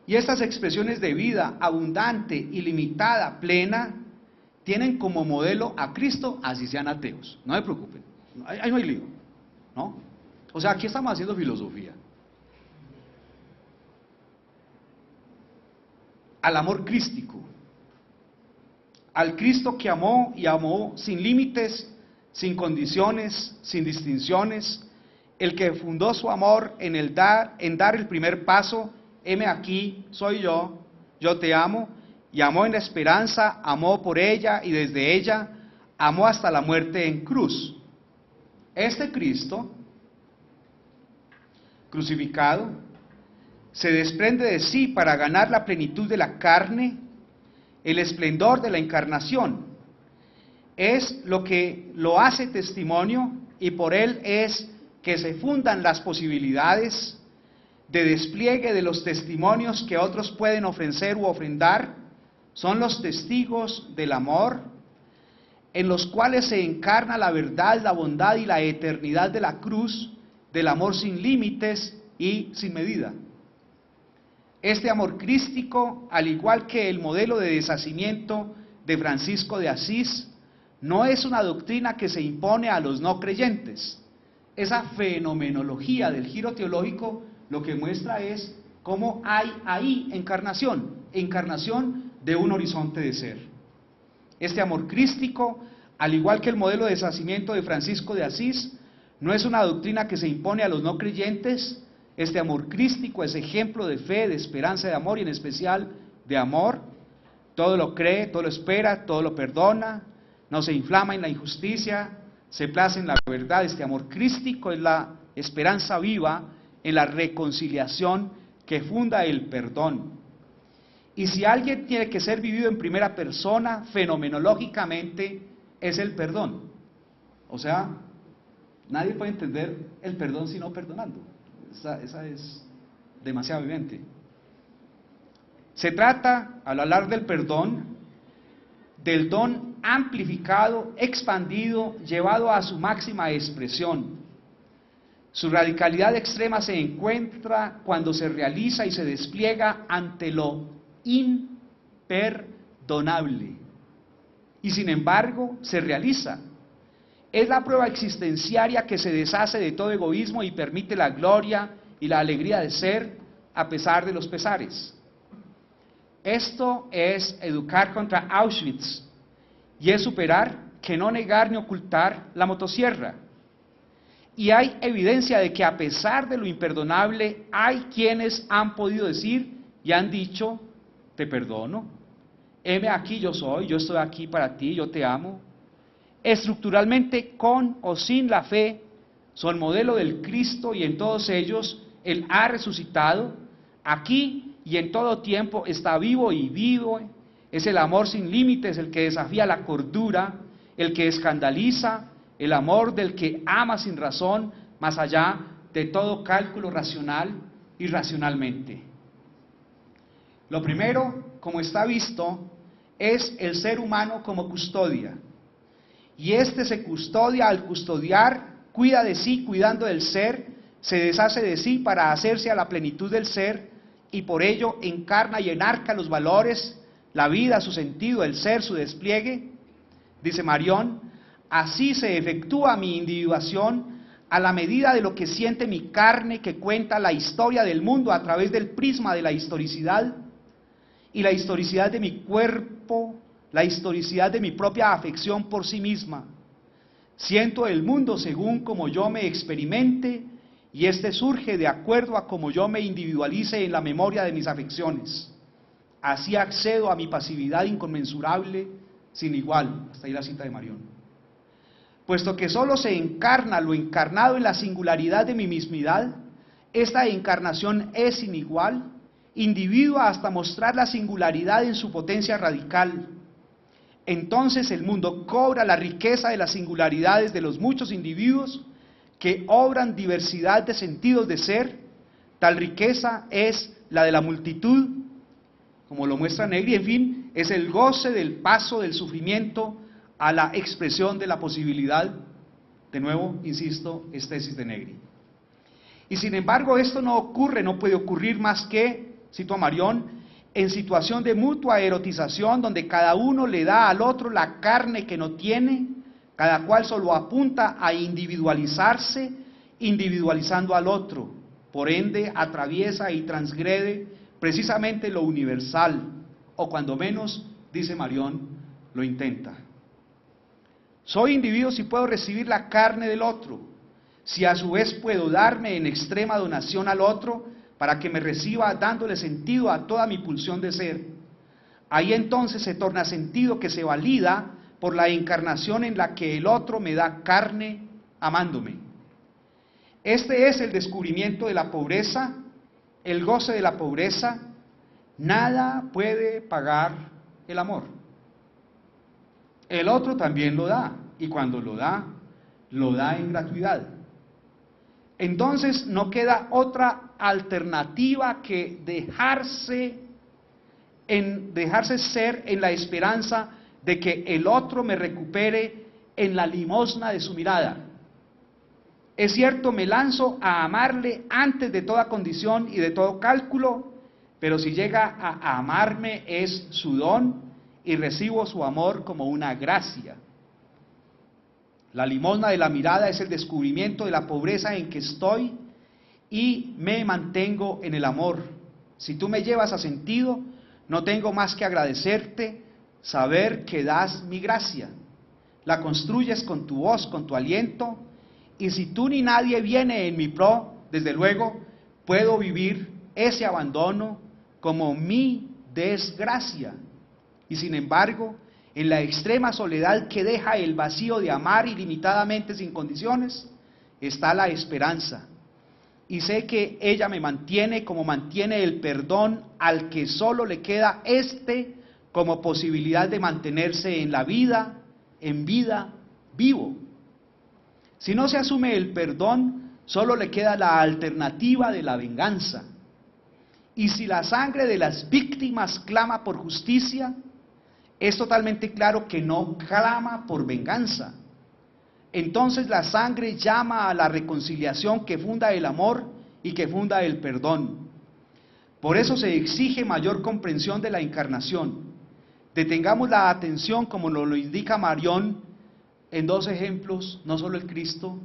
Y estas expresiones de vida abundante, ilimitada, plena, tienen como modelo a Cristo, así sean ateos. No se preocupen, ahí no hay lío, ¿no? O sea, aquí estamos haciendo filosofía. Al amor crístico, al Cristo que amó y amó sin límites, sin condiciones, sin distinciones, el que fundó su amor en dar el primer paso. Heme aquí, soy yo te amo, y amó en la esperanza, amó por ella y desde ella, amó hasta la muerte en cruz. Este Cristo, crucificado, se desprende de sí para ganar la plenitud de la carne, el esplendor de la encarnación. Es lo que lo hace testimonio, y por él es que se fundan las posibilidades de despliegue de los testimonios que otros pueden ofrecer u ofrendar. Son los testigos del amor, en los cuales se encarna la verdad, la bondad y la eternidad de la cruz, del amor sin límites y sin medida. Este amor crístico, al igual que el modelo de deshacimiento de Francisco de Asís, no es una doctrina que se impone a los no creyentes. Esa fenomenología del giro teológico lo que muestra es cómo hay ahí encarnación de un horizonte de ser. Este amor crístico, al igual que el modelo de deshacimiento de Francisco de Asís, no es una doctrina que se impone a los no creyentes. Este amor crístico es ejemplo de fe, de esperanza, de amor y en especial de amor. Todo lo cree, todo lo espera, todo lo perdona, no se inflama en la injusticia, se place en la verdad. Este amor crístico es la esperanza viva en la reconciliación que funda el perdón. Y si alguien tiene que ser vivido en primera persona, fenomenológicamente, es el perdón. O sea, nadie puede entender el perdón sino perdonando. Esa es demasiado evidente. Se trata, al hablar del perdón, del don amplificado, expandido, llevado a su máxima expresión. Su radicalidad extrema se encuentra cuando se realiza y se despliega ante lo imperdonable. Y sin embargo, se realiza. Es la prueba existenciaria que se deshace de todo egoísmo y permite la gloria y la alegría de ser a pesar de los pesares. Esto es educar contra Auschwitz y es superar, que no negar ni ocultar, la motosierra. Y hay evidencia de que a pesar de lo imperdonable, hay quienes han podido decir y han dicho: te perdono, heme aquí, yo estoy aquí para ti, yo te amo. Estructuralmente, con o sin la fe, son modelo del Cristo, y en todos ellos Él ha resucitado. Aquí y en todo tiempo está vivo y vivo. Es el amor sin límites el que desafía la cordura, el que escandaliza, el amor del que ama sin razón, más allá de todo cálculo racional y racionalmente. Lo primero, como está visto, es el ser humano como custodia. Y este se custodia al custodiar, cuida de sí, cuidando del ser, se deshace de sí para hacerse a la plenitud del ser, y por ello encarna y enarca los valores, la vida, su sentido, el ser, su despliegue. Dice Marión: así se efectúa mi individuación a la medida de lo que siente mi carne, que cuenta la historia del mundo a través del prisma de la historicidad, y la historicidad de mi cuerpo, la historicidad de mi propia afección por sí misma. Siento el mundo según como yo me experimente, y este surge de acuerdo a cómo yo me individualice en la memoria de mis afecciones. Así accedo a mi pasividad inconmensurable sin igual. Hasta ahí la cita de Marión. Puesto que solo se encarna lo encarnado en la singularidad de mi mismidad, esta encarnación es sin igual, individua hasta mostrar la singularidad en su potencia radical. Entonces el mundo cobra la riqueza de las singularidades de los muchos individuos que obran diversidad de sentidos de ser. Tal riqueza es la de la multitud, como lo muestra Negri. En fin, es el goce del paso del sufrimiento a la expresión de la posibilidad. De nuevo, insisto, es tesis de Negri. Y sin embargo, esto no ocurre, no puede ocurrir más que, cito a Marión, en situación de mutua erotización, donde cada uno le da al otro la carne que no tiene, cada cual solo apunta a individualizarse, individualizando al otro. Por ende, atraviesa y transgrede precisamente lo universal, o cuando menos, dice Marión, lo intenta. Soy individuo si puedo recibir la carne del otro, si a su vez puedo darme en extrema donación al otro para que me reciba dándole sentido a toda mi pulsión de ser. Ahí entonces se torna sentido que se valida por la encarnación en la que el otro me da carne amándome. Este es el descubrimiento de la pobreza, el goce de la pobreza. Nada puede pagar el amor. El otro también lo da, y cuando lo da en gratuidad. Entonces no queda otra alternativa que dejarse ser en la esperanza de que el otro me recupere en la limosna de su mirada. Es cierto, me lanzo a amarle antes de toda condición y de todo cálculo, pero si llega a amarme es su don y recibo su amor como una gracia. La limosna de la mirada es el descubrimiento de la pobreza en que estoy y me mantengo en el amor. Si tú me llevas a sentido, no tengo más que agradecerte, saber que das mi gracia. La construyes con tu voz, con tu aliento, y si tú ni nadie viene en mi pro, desde luego, puedo vivir ese abandono como mi desgracia. Y sin embargo, en la extrema soledad que deja el vacío de amar ilimitadamente sin condiciones, está la esperanza. Y sé que ella me mantiene como mantiene el perdón al que solo le queda como posibilidad de mantenerse en la vida, en vida, vivo. Si no se asume el perdón, solo le queda la alternativa de la venganza. Y si la sangre de las víctimas clama por justicia, es totalmente claro que no clama por venganza. Entonces la sangre llama a la reconciliación que funda el amor y que funda el perdón. Por eso se exige mayor comprensión de la encarnación. Detengamos la atención, como nos lo indica Marión, en dos ejemplos, no solo el Cristo,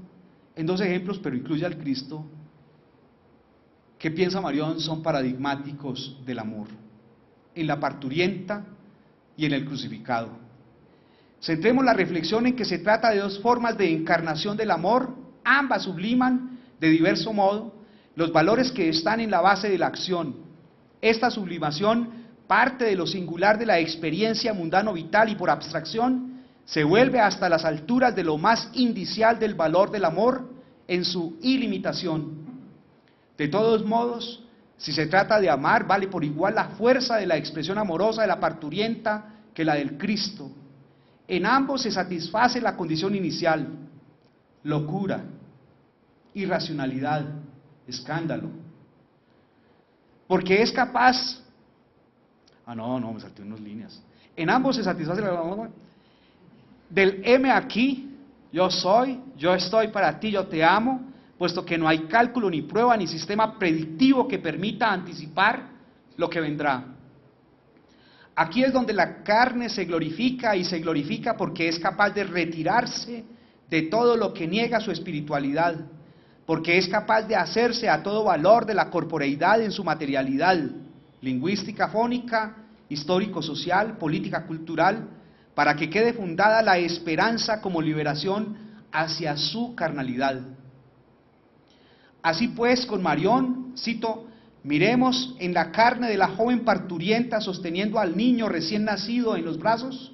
en dos ejemplos, pero incluye al Cristo, que piensa Marión son paradigmáticos del amor, en la parturienta y en el crucificado. Centremos la reflexión en que se trata de dos formas de encarnación del amor, ambas subliman de diverso modo los valores que están en la base de la acción. Esta sublimación parte de lo singular de la experiencia mundano vital y por abstracción se vuelve hasta las alturas de lo más indicial del valor del amor en su ilimitación. De todos modos, si se trata de amar, vale por igual la fuerza de la expresión amorosa de la parturienta que la del Cristo. En ambos se satisface la condición inicial: locura, irracionalidad, escándalo. Porque es capaz... me salté unas líneas. En ambos se satisface del heme aquí, yo soy, yo estoy para ti, yo te amo, puesto que no hay cálculo, ni prueba, ni sistema predictivo que permita anticipar lo que vendrá. Aquí es donde la carne se glorifica, y se glorifica porque es capaz de retirarse de todo lo que niega su espiritualidad, porque es capaz de hacerse a todo valor de la corporeidad en su materialidad, lingüística, fónica, histórico-social, política, cultural, para que quede fundada la esperanza como liberación hacia su carnalidad. Así pues, con Marión, cito, miremos en la carne de la joven parturienta sosteniendo al niño recién nacido en los brazos,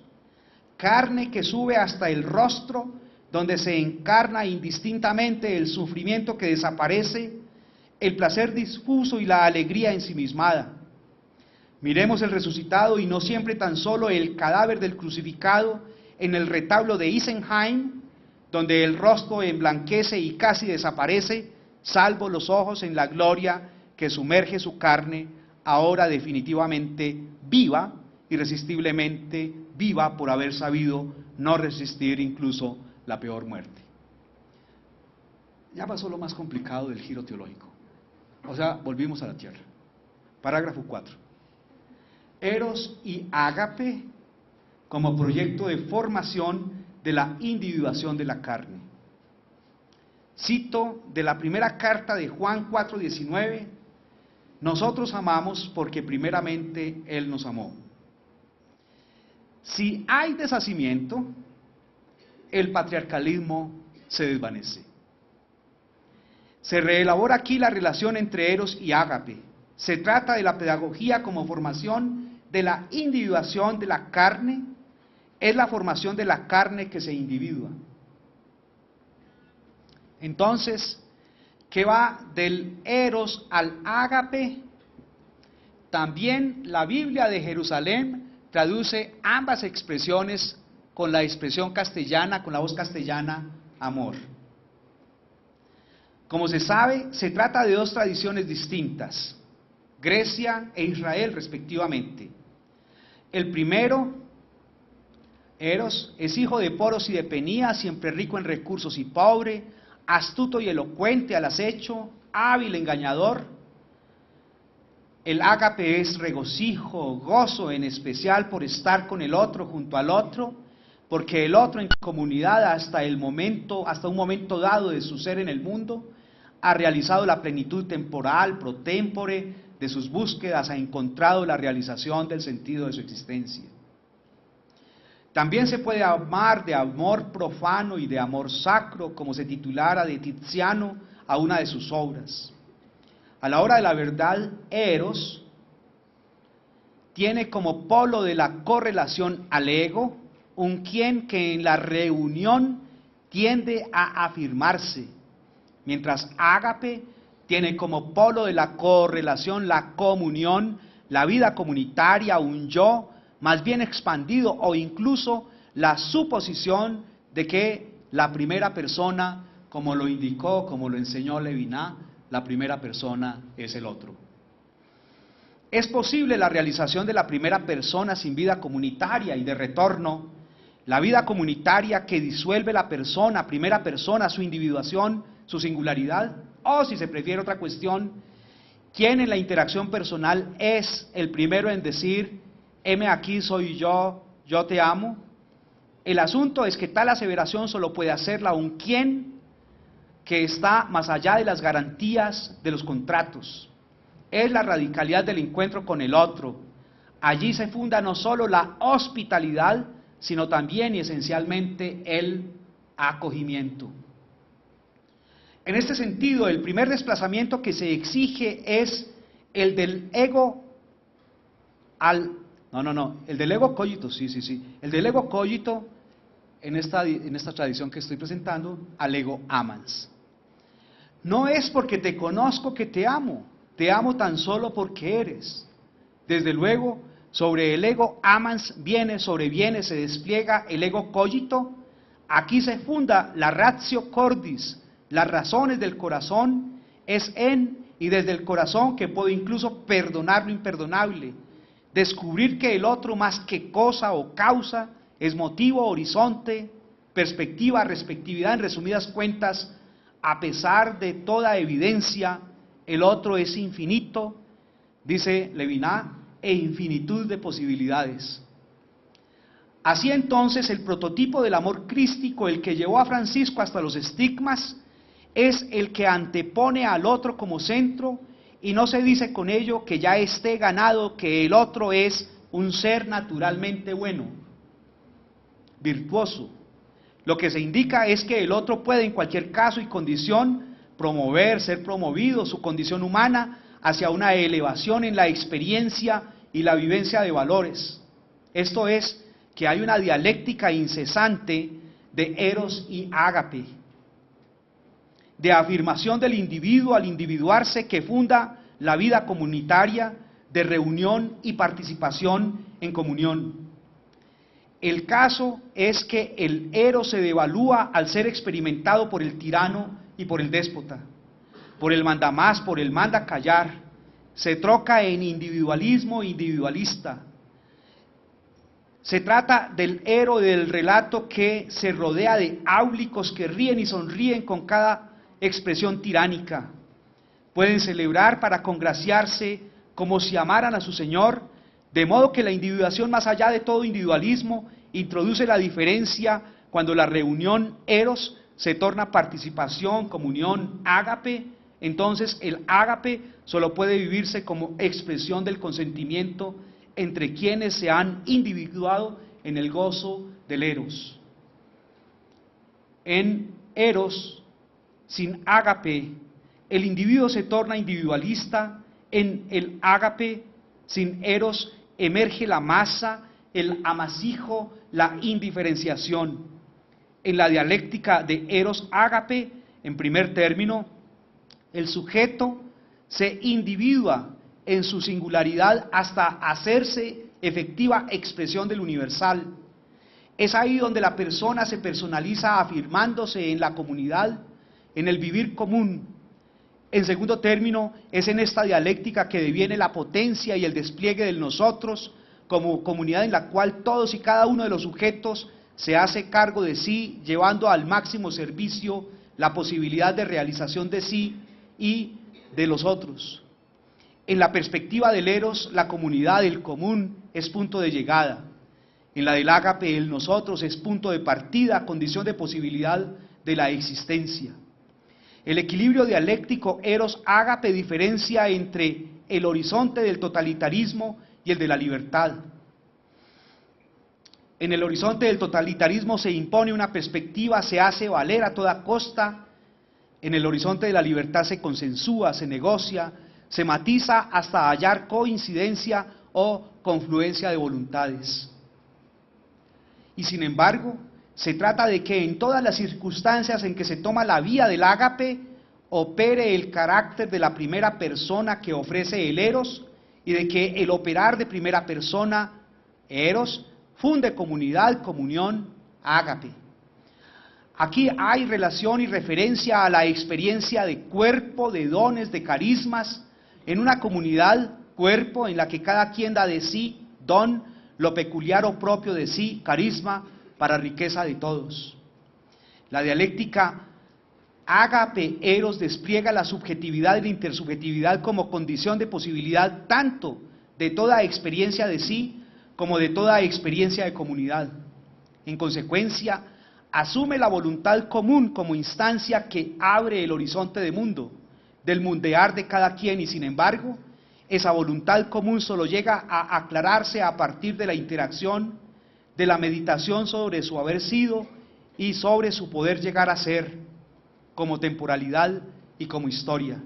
carne que sube hasta el rostro, donde se encarna indistintamente el sufrimiento que desaparece, el placer difuso y la alegría ensimismada. Miremos el resucitado y no siempre tan solo el cadáver del crucificado en el retablo de Isenheim, donde el rostro emblanquece y casi desaparece, salvo los ojos en la gloria que sumerge su carne, ahora definitivamente viva, irresistiblemente viva por haber sabido no resistir incluso la peor muerte. Ya pasó lo más complicado del giro teológico. O sea, volvimos a la tierra. Parágrafo 4. Eros y ágape como proyecto de formación de la individuación de la carne. Cito de la primera carta de Juan 4:19, nosotros amamos porque primeramente Él nos amó. Si hay deshacimiento, el patriarcalismo se desvanece. Se reelabora aquí la relación entre eros y ágape. Se trata de la pedagogía como formación de la individuación de la carne, es la formación de la carne que se individua. Entonces, ¿qué va del eros al ágape? También la Biblia de Jerusalén traduce ambas expresiones con la expresión castellana, con la voz castellana, amor. Como se sabe, se trata de dos tradiciones distintas, Grecia e Israel respectivamente. El primero, Eros, es hijo de Poros y de Penía, siempre rico en recursos y pobre, astuto y elocuente al acecho, hábil engañador. El ágape es regocijo, gozo, en especial por estar con el otro, junto al otro, porque el otro en comunidad hasta un momento dado de su ser en el mundo, ha realizado la plenitud temporal, pro tempore, de sus búsquedas, ha encontrado la realización del sentido de su existencia. También se puede amar de amor profano y de amor sacro, como se titulara de Tiziano a una de sus obras. A la hora de la verdad, Eros tiene como polo de la correlación al ego, un quien que en la reunión tiende a afirmarse, mientras ágape tiene como polo de la correlación la comunión, la vida comunitaria, un yo más bien expandido, o incluso la suposición de que la primera persona, como lo indicó, como lo enseñó Levinas, la primera persona es el otro. Es posible la realización de la primera persona sin vida comunitaria y de retorno. La vida comunitaria que disuelve la persona, primera persona, su individuación, su singularidad, o si se prefiere otra cuestión, ¿quién en la interacción personal es el primero en decir, heme aquí soy yo te amo? El asunto es que tal aseveración solo puede hacerla un quien que está más allá de las garantías de los contratos. Es la radicalidad del encuentro con el otro. Allí se funda no solo la hospitalidad, sino también y esencialmente el acogimiento. En este sentido, el primer desplazamiento que se exige es el del ego el del ego cogito, el del ego cogito en esta tradición que estoy presentando, al ego amans. No es porque te conozco que te amo tan solo porque eres. Desde luego, sobre el ego amans sobreviene, se despliega el ego cogito. Aquí se funda la ratio cordis, las razones del corazón, es en y desde el corazón que puedo incluso perdonar lo imperdonable, descubrir que el otro más que cosa o causa es motivo, horizonte, perspectiva, respectividad, en resumidas cuentas, a pesar de toda evidencia, el otro es infinito, dice Levinas, e infinitud de posibilidades. Así entonces el prototipo del amor crístico, el que llevó a Francisco hasta los estigmas, es el que antepone al otro como centro y no se dice con ello que ya esté ganado que el otro es un ser naturalmente bueno, virtuoso. Lo que se indica es que el otro puede en cualquier caso y condición promover, ser promovido su condición humana hacia una elevación en la experiencia y la vivencia de valores. Esto es, que hay una dialéctica incesante de eros y ágape, de afirmación del individuo al individuarse, que funda la vida comunitaria de reunión y participación en comunión. El caso es que el eros se devalúa al ser experimentado por el tirano y por el déspota, por el mandamás, por el manda callar. Se troca en individualismo individualista. Se trata del héroe del relato que se rodea de áulicos que ríen y sonríen con cada expresión tiránica. Pueden celebrar para congraciarse como si amaran a su Señor, de modo que la individuación, más allá de todo individualismo, introduce la diferencia cuando la reunión eros se torna participación, comunión, ágape. Entonces el ágape solo puede vivirse como expresión del consentimiento entre quienes se han individuado en el gozo del eros. En eros, sin ágape, el individuo se torna individualista. En el ágape, sin eros, emerge la masa, el amasijo, la indiferenciación. En la dialéctica de eros ágape, en primer término, el sujeto se individúa en su singularidad hasta hacerse efectiva expresión del universal. Es ahí donde la persona se personaliza afirmándose en la comunidad, en el vivir común. En segundo término, es en esta dialéctica que deviene la potencia y el despliegue del nosotros como comunidad, en la cual todos y cada uno de los sujetos se hace cargo de sí, llevando al máximo servicio la posibilidad de realización de sí y de los otros. En la perspectiva del eros, la comunidad, el común, es punto de llegada. En la del ágape, el nosotros es punto de partida, condición de posibilidad de la existencia. El equilibrio dialéctico eros-ágape diferencia entre el horizonte del totalitarismo y el de la libertad. En el horizonte del totalitarismo se impone una perspectiva, se hace valer a toda costa. En el horizonte de la libertad se consensúa, se negocia, se matiza hasta hallar coincidencia o confluencia de voluntades. Y sin embargo, se trata de que en todas las circunstancias en que se toma la vía del ágape, opere el carácter de la primera persona que ofrece el eros, y de que el operar de primera persona, eros, funde comunidad, comunión, ágape. Aquí hay relación y referencia a la experiencia de cuerpo, de dones, de carismas, en una comunidad, cuerpo, en la que cada quien da de sí, don, lo peculiar o propio de sí, carisma, para riqueza de todos. La dialéctica ágape eros despliega la subjetividad y la intersubjetividad como condición de posibilidad tanto de toda experiencia de sí como de toda experiencia de comunidad. En consecuencia, asume la voluntad común como instancia que abre el horizonte de mundo, del mundear de cada quien, y sin embargo, esa voluntad común solo llega a aclararse a partir de la interacción, de la meditación sobre su haber sido y sobre su poder llegar a ser, como temporalidad y como historia.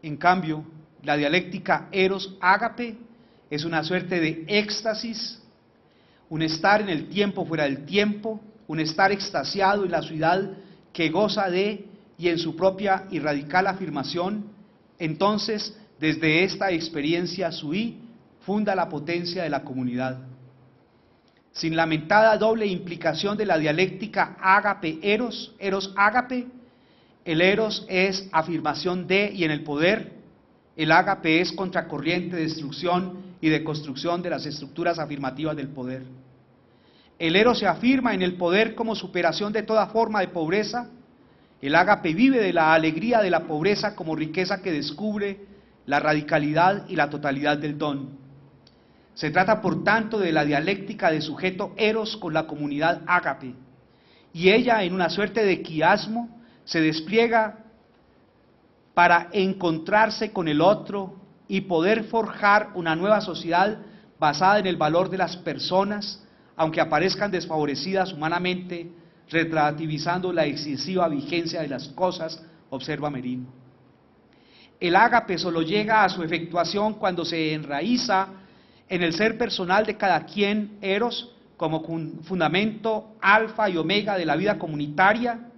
En cambio, la dialéctica eros-ágape es una suerte de éxtasis, un estar en el tiempo fuera del tiempo, un estar extasiado en la ciudad que goza de y en su propia y radical afirmación. Entonces, desde esta experiencia suí funda la potencia de la comunidad. Sin lamentada doble implicación de la dialéctica ágape-eros, eros-ágape, el eros es afirmación de y en el poder, el ágape es contracorriente de destrucción y de construcción de las estructuras afirmativas del poder. El eros se afirma en el poder como superación de toda forma de pobreza. El ágape vive de la alegría de la pobreza como riqueza que descubre la radicalidad y la totalidad del don. Se trata, por tanto, de la dialéctica de sujeto eros con la comunidad ágape, y ella, en una suerte de quiasmo, se despliega para encontrarse con el otro y poder forjar una nueva sociedad basada en el valor de las personas, aunque aparezcan desfavorecidas humanamente, relativizando la excesiva vigencia de las cosas, observa Merino. El ágape solo llega a su efectuación cuando se enraiza en el ser personal de cada quien, eros, como fundamento alfa y omega de la vida comunitaria,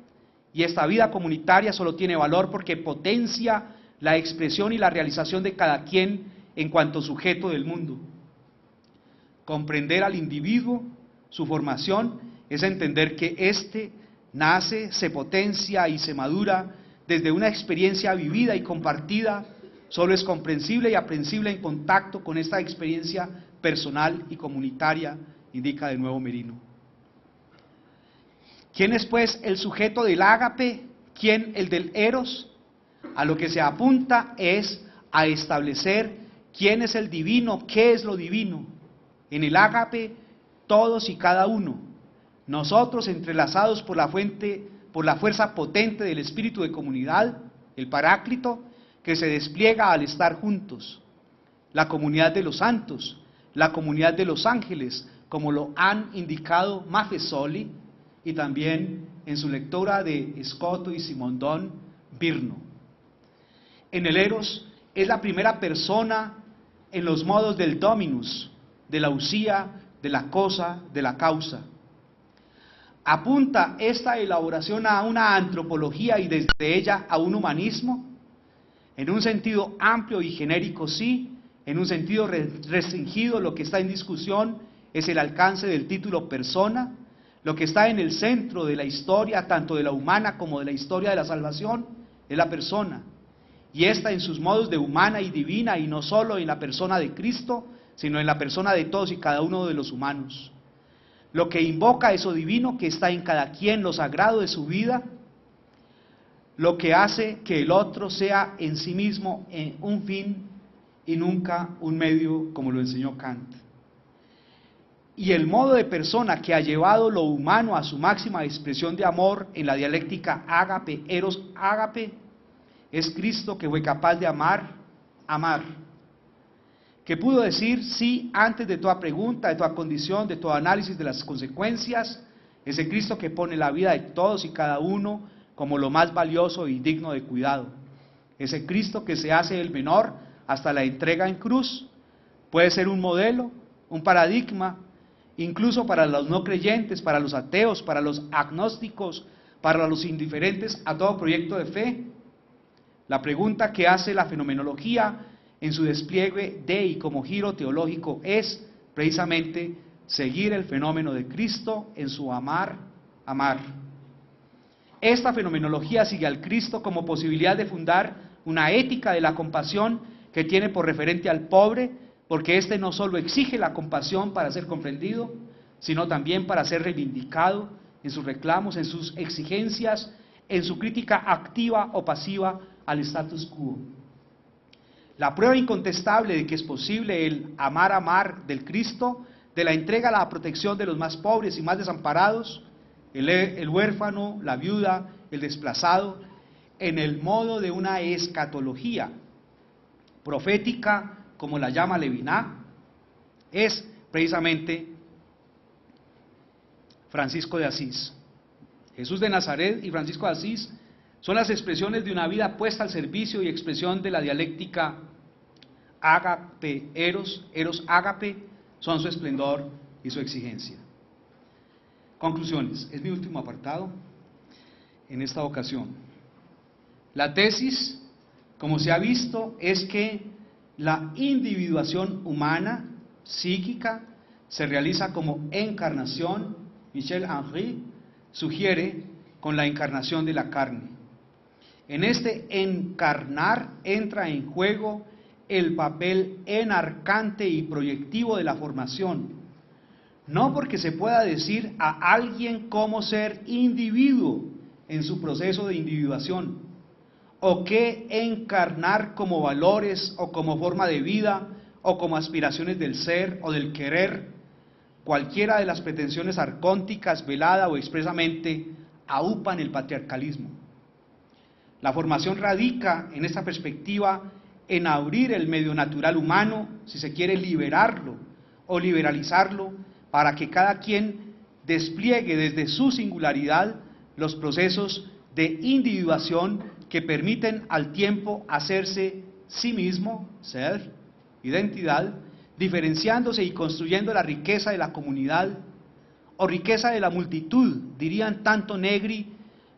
y esta vida comunitaria solo tiene valor porque potencia la expresión y la realización de cada quien en cuanto sujeto del mundo. Comprender al individuo, su formación, es entender que éste nace, se potencia y se madura desde una experiencia vivida y compartida. Solo es comprensible y aprehensible en contacto con esta experiencia personal y comunitaria, indica de nuevo Merino. ¿Quién es pues el sujeto del ágape? ¿Quién el del eros? A lo que se apunta es a establecer quién es el divino, qué es lo divino. En el ágape, todos y cada uno, nosotros entrelazados por la fuerza potente del espíritu de comunidad, el Paráclito, que se despliega al estar juntos, la comunidad de los santos, la comunidad de los ángeles, como lo han indicado Maffesoli y también en su lectura de Escoto y Simondón, Virno. En el eros es la primera persona en los modos del dominus, de la usía, de la cosa, de la causa. ¿Apunta esta elaboración a una antropología y desde ella a un humanismo? En un sentido amplio y genérico sí, en un sentido restringido lo que está en discusión es el alcance del título persona. Lo que está en el centro de la historia, tanto de la humana como de la historia de la salvación, es la persona. Y esta en sus modos de humana y divina, y no solo en la persona de Cristo, sino en la persona de todos y cada uno de los humanos. Lo que invoca eso divino que está en cada quien, lo sagrado de su vida, lo que hace que el otro sea en sí mismo un fin y nunca un medio, como lo enseñó Kant. Y el modo de persona que ha llevado lo humano a su máxima expresión de amor en la dialéctica ágape, eros ágape, es Cristo, que fue capaz de amar, que pudo decir sí antes de toda pregunta, de toda condición, de todo análisis de las consecuencias. Ese Cristo que pone la vida de todos y cada uno como lo más valioso y digno de cuidado. Ese Cristo que se hace el menor hasta la entrega en cruz, puede ser un modelo, un paradigma, incluso para los no creyentes, para los ateos, para los agnósticos, para los indiferentes a todo proyecto de fe. La pregunta que hace la fenomenología en su despliegue de y como giro teológico es precisamente seguir el fenómeno de Cristo en su amar. Esta fenomenología sigue al Cristo como posibilidad de fundar una ética de la compasión que tiene por referente al pobre, porque éste no solo exige la compasión para ser comprendido, sino también para ser reivindicado en sus reclamos, en sus exigencias, en su crítica activa o pasiva al status quo. La prueba incontestable de que es posible el amar del Cristo, de la entrega a la protección de los más pobres y más desamparados, el huérfano, la viuda, el desplazado, en el modo de una escatología profética, como la llama Levinas, es precisamente Francisco de Asís. Jesús de Nazaret y Francisco de Asís son las expresiones de una vida puesta al servicio y expresión de la dialéctica ágape, eros ágape, son su esplendor y su exigencia. Conclusiones, es mi último apartado en esta ocasión. La tesis, como se ha visto, es que la individuación humana, psíquica, se realiza como encarnación. Michel Henry sugiere con la encarnación de la carne. En este encarnar entra en juego el papel enarcante y proyectivo de la formación, no porque se pueda decir a alguien cómo ser individuo en su proceso de individuación, o qué encarnar como valores o como forma de vida o como aspiraciones del ser o del querer, cualquiera de las pretensiones arcónticas, velada o expresamente, aupan el patriarcalismo. La formación radica en esta perspectiva en abrir el medio natural humano, si se quiere liberarlo, o liberalizarlo para que cada quien despliegue desde su singularidad los procesos de individuación que permiten al tiempo hacerse sí mismo, self, identidad, diferenciándose y construyendo la riqueza de la comunidad o riqueza de la multitud, dirían tanto Negri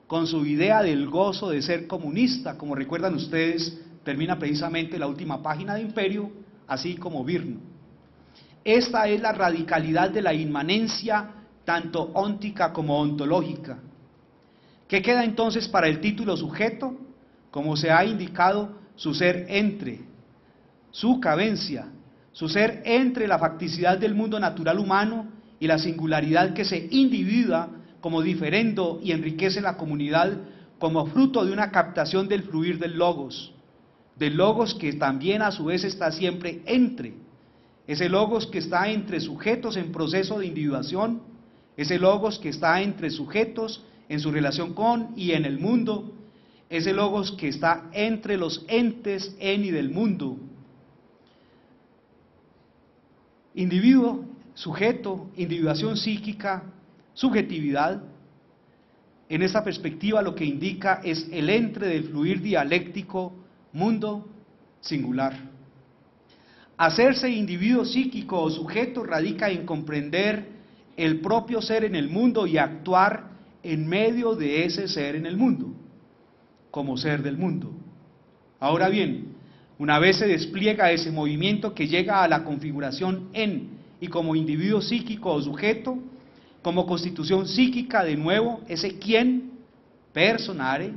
con su idea del gozo de ser comunista, como recuerdan ustedes, termina precisamente la última página de Imperio, así como Virno. Esta es la radicalidad de la inmanencia, tanto óntica como ontológica. ¿Qué queda entonces para el título sujeto? Como se ha indicado, su ser entre, su cabencia, su ser entre la facticidad del mundo natural humano y la singularidad que se individua como diferendo y enriquece la comunidad como fruto de una captación del fluir del logos que también a su vez está siempre entre, ese logos que está entre sujetos en proceso de individuación, ese logos que está entre sujetos en su relación con y en el mundo, ese logos que está entre los entes en y del mundo. Individuo, sujeto, individuación psíquica, subjetividad. En esta perspectiva lo que indica es el entre del fluir dialéctico mundo singular. Hacerse individuo psíquico o sujeto radica en comprender el propio ser en el mundo y actuar en medio de ese ser en el mundo, como ser del mundo. Ahora bien, una vez se despliega ese movimiento que llega a la configuración en y como individuo psíquico o sujeto, como constitución psíquica, de nuevo, ese quién, personare,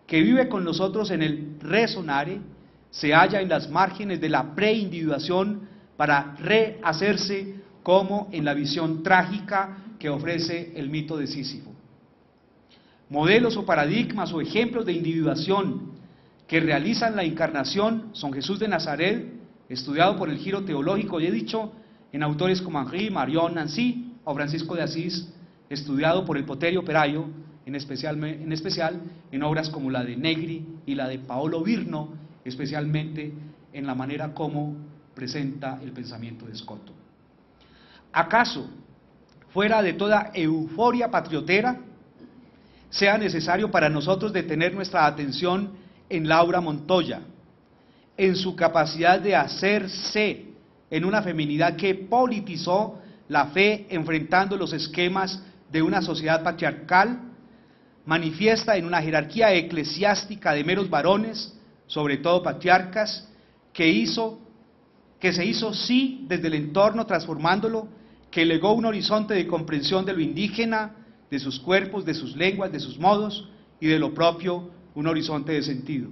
que vive con nosotros en el resonare, se halla en las márgenes de la preindividuación para rehacerse como en la visión trágica que ofrece el mito de Sísifo. Modelos o paradigmas o ejemplos de individuación que realizan la encarnación son Jesús de Nazaret, estudiado por el giro teológico, y he dicho, en autores como Henri, Marion, Nancy o Francisco de Asís, estudiado por el Poterio Perayo, en especial en obras como la de Negri y la de Paolo Virno, especialmente en la manera como presenta el pensamiento de Scotto. ¿Acaso, fuera de toda euforia patriotera, sea necesario para nosotros detener nuestra atención en Laura Montoya, en su capacidad de hacerse en una feminidad que politizó la fe enfrentando los esquemas de una sociedad patriarcal, manifiesta en una jerarquía eclesiástica de meros varones, sobre todo patriarcas, que se hizo sí desde el entorno transformándolo, que legó un horizonte de comprensión de lo indígena, de sus cuerpos, de sus lenguas, de sus modos y de lo propio, un horizonte de sentido.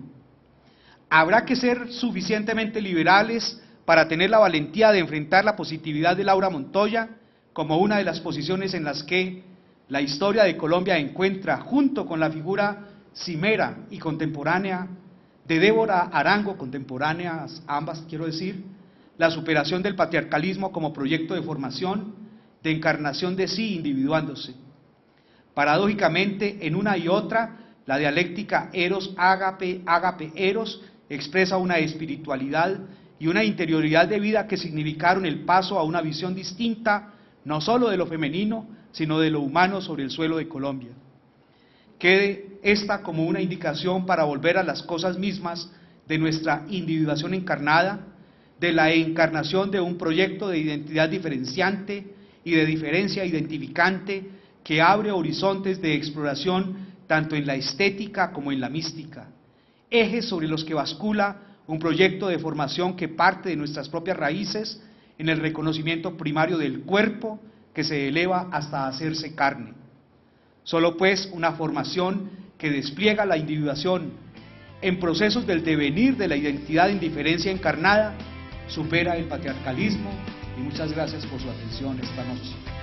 Habrá que ser suficientemente liberales para tener la valentía de enfrentar la positividad de Laura Montoya como una de las posiciones en las que la historia de Colombia encuentra, junto con la figura cimera y contemporánea de Débora Arango, contemporáneas ambas quiero decir, la superación del patriarcalismo como proyecto de formación, de encarnación de sí individuándose. Paradójicamente, en una y otra, la dialéctica eros-ágape, ágape-eros expresa una espiritualidad y una interioridad de vida que significaron el paso a una visión distinta, no solo de lo femenino, sino de lo humano sobre el suelo de Colombia. Quede esta como una indicación para volver a las cosas mismas de nuestra individuación encarnada, de la encarnación de un proyecto de identidad diferenciante y de diferencia identificante que abre horizontes de exploración tanto en la estética como en la mística, ejes sobre los que bascula un proyecto de formación que parte de nuestras propias raíces en el reconocimiento primario del cuerpo que se eleva hasta hacerse carne. Solo pues una formación que despliega la individuación en procesos del devenir de la identidad en diferencia encarnada supera el patriarcalismo, y muchas gracias por su atención esta noche.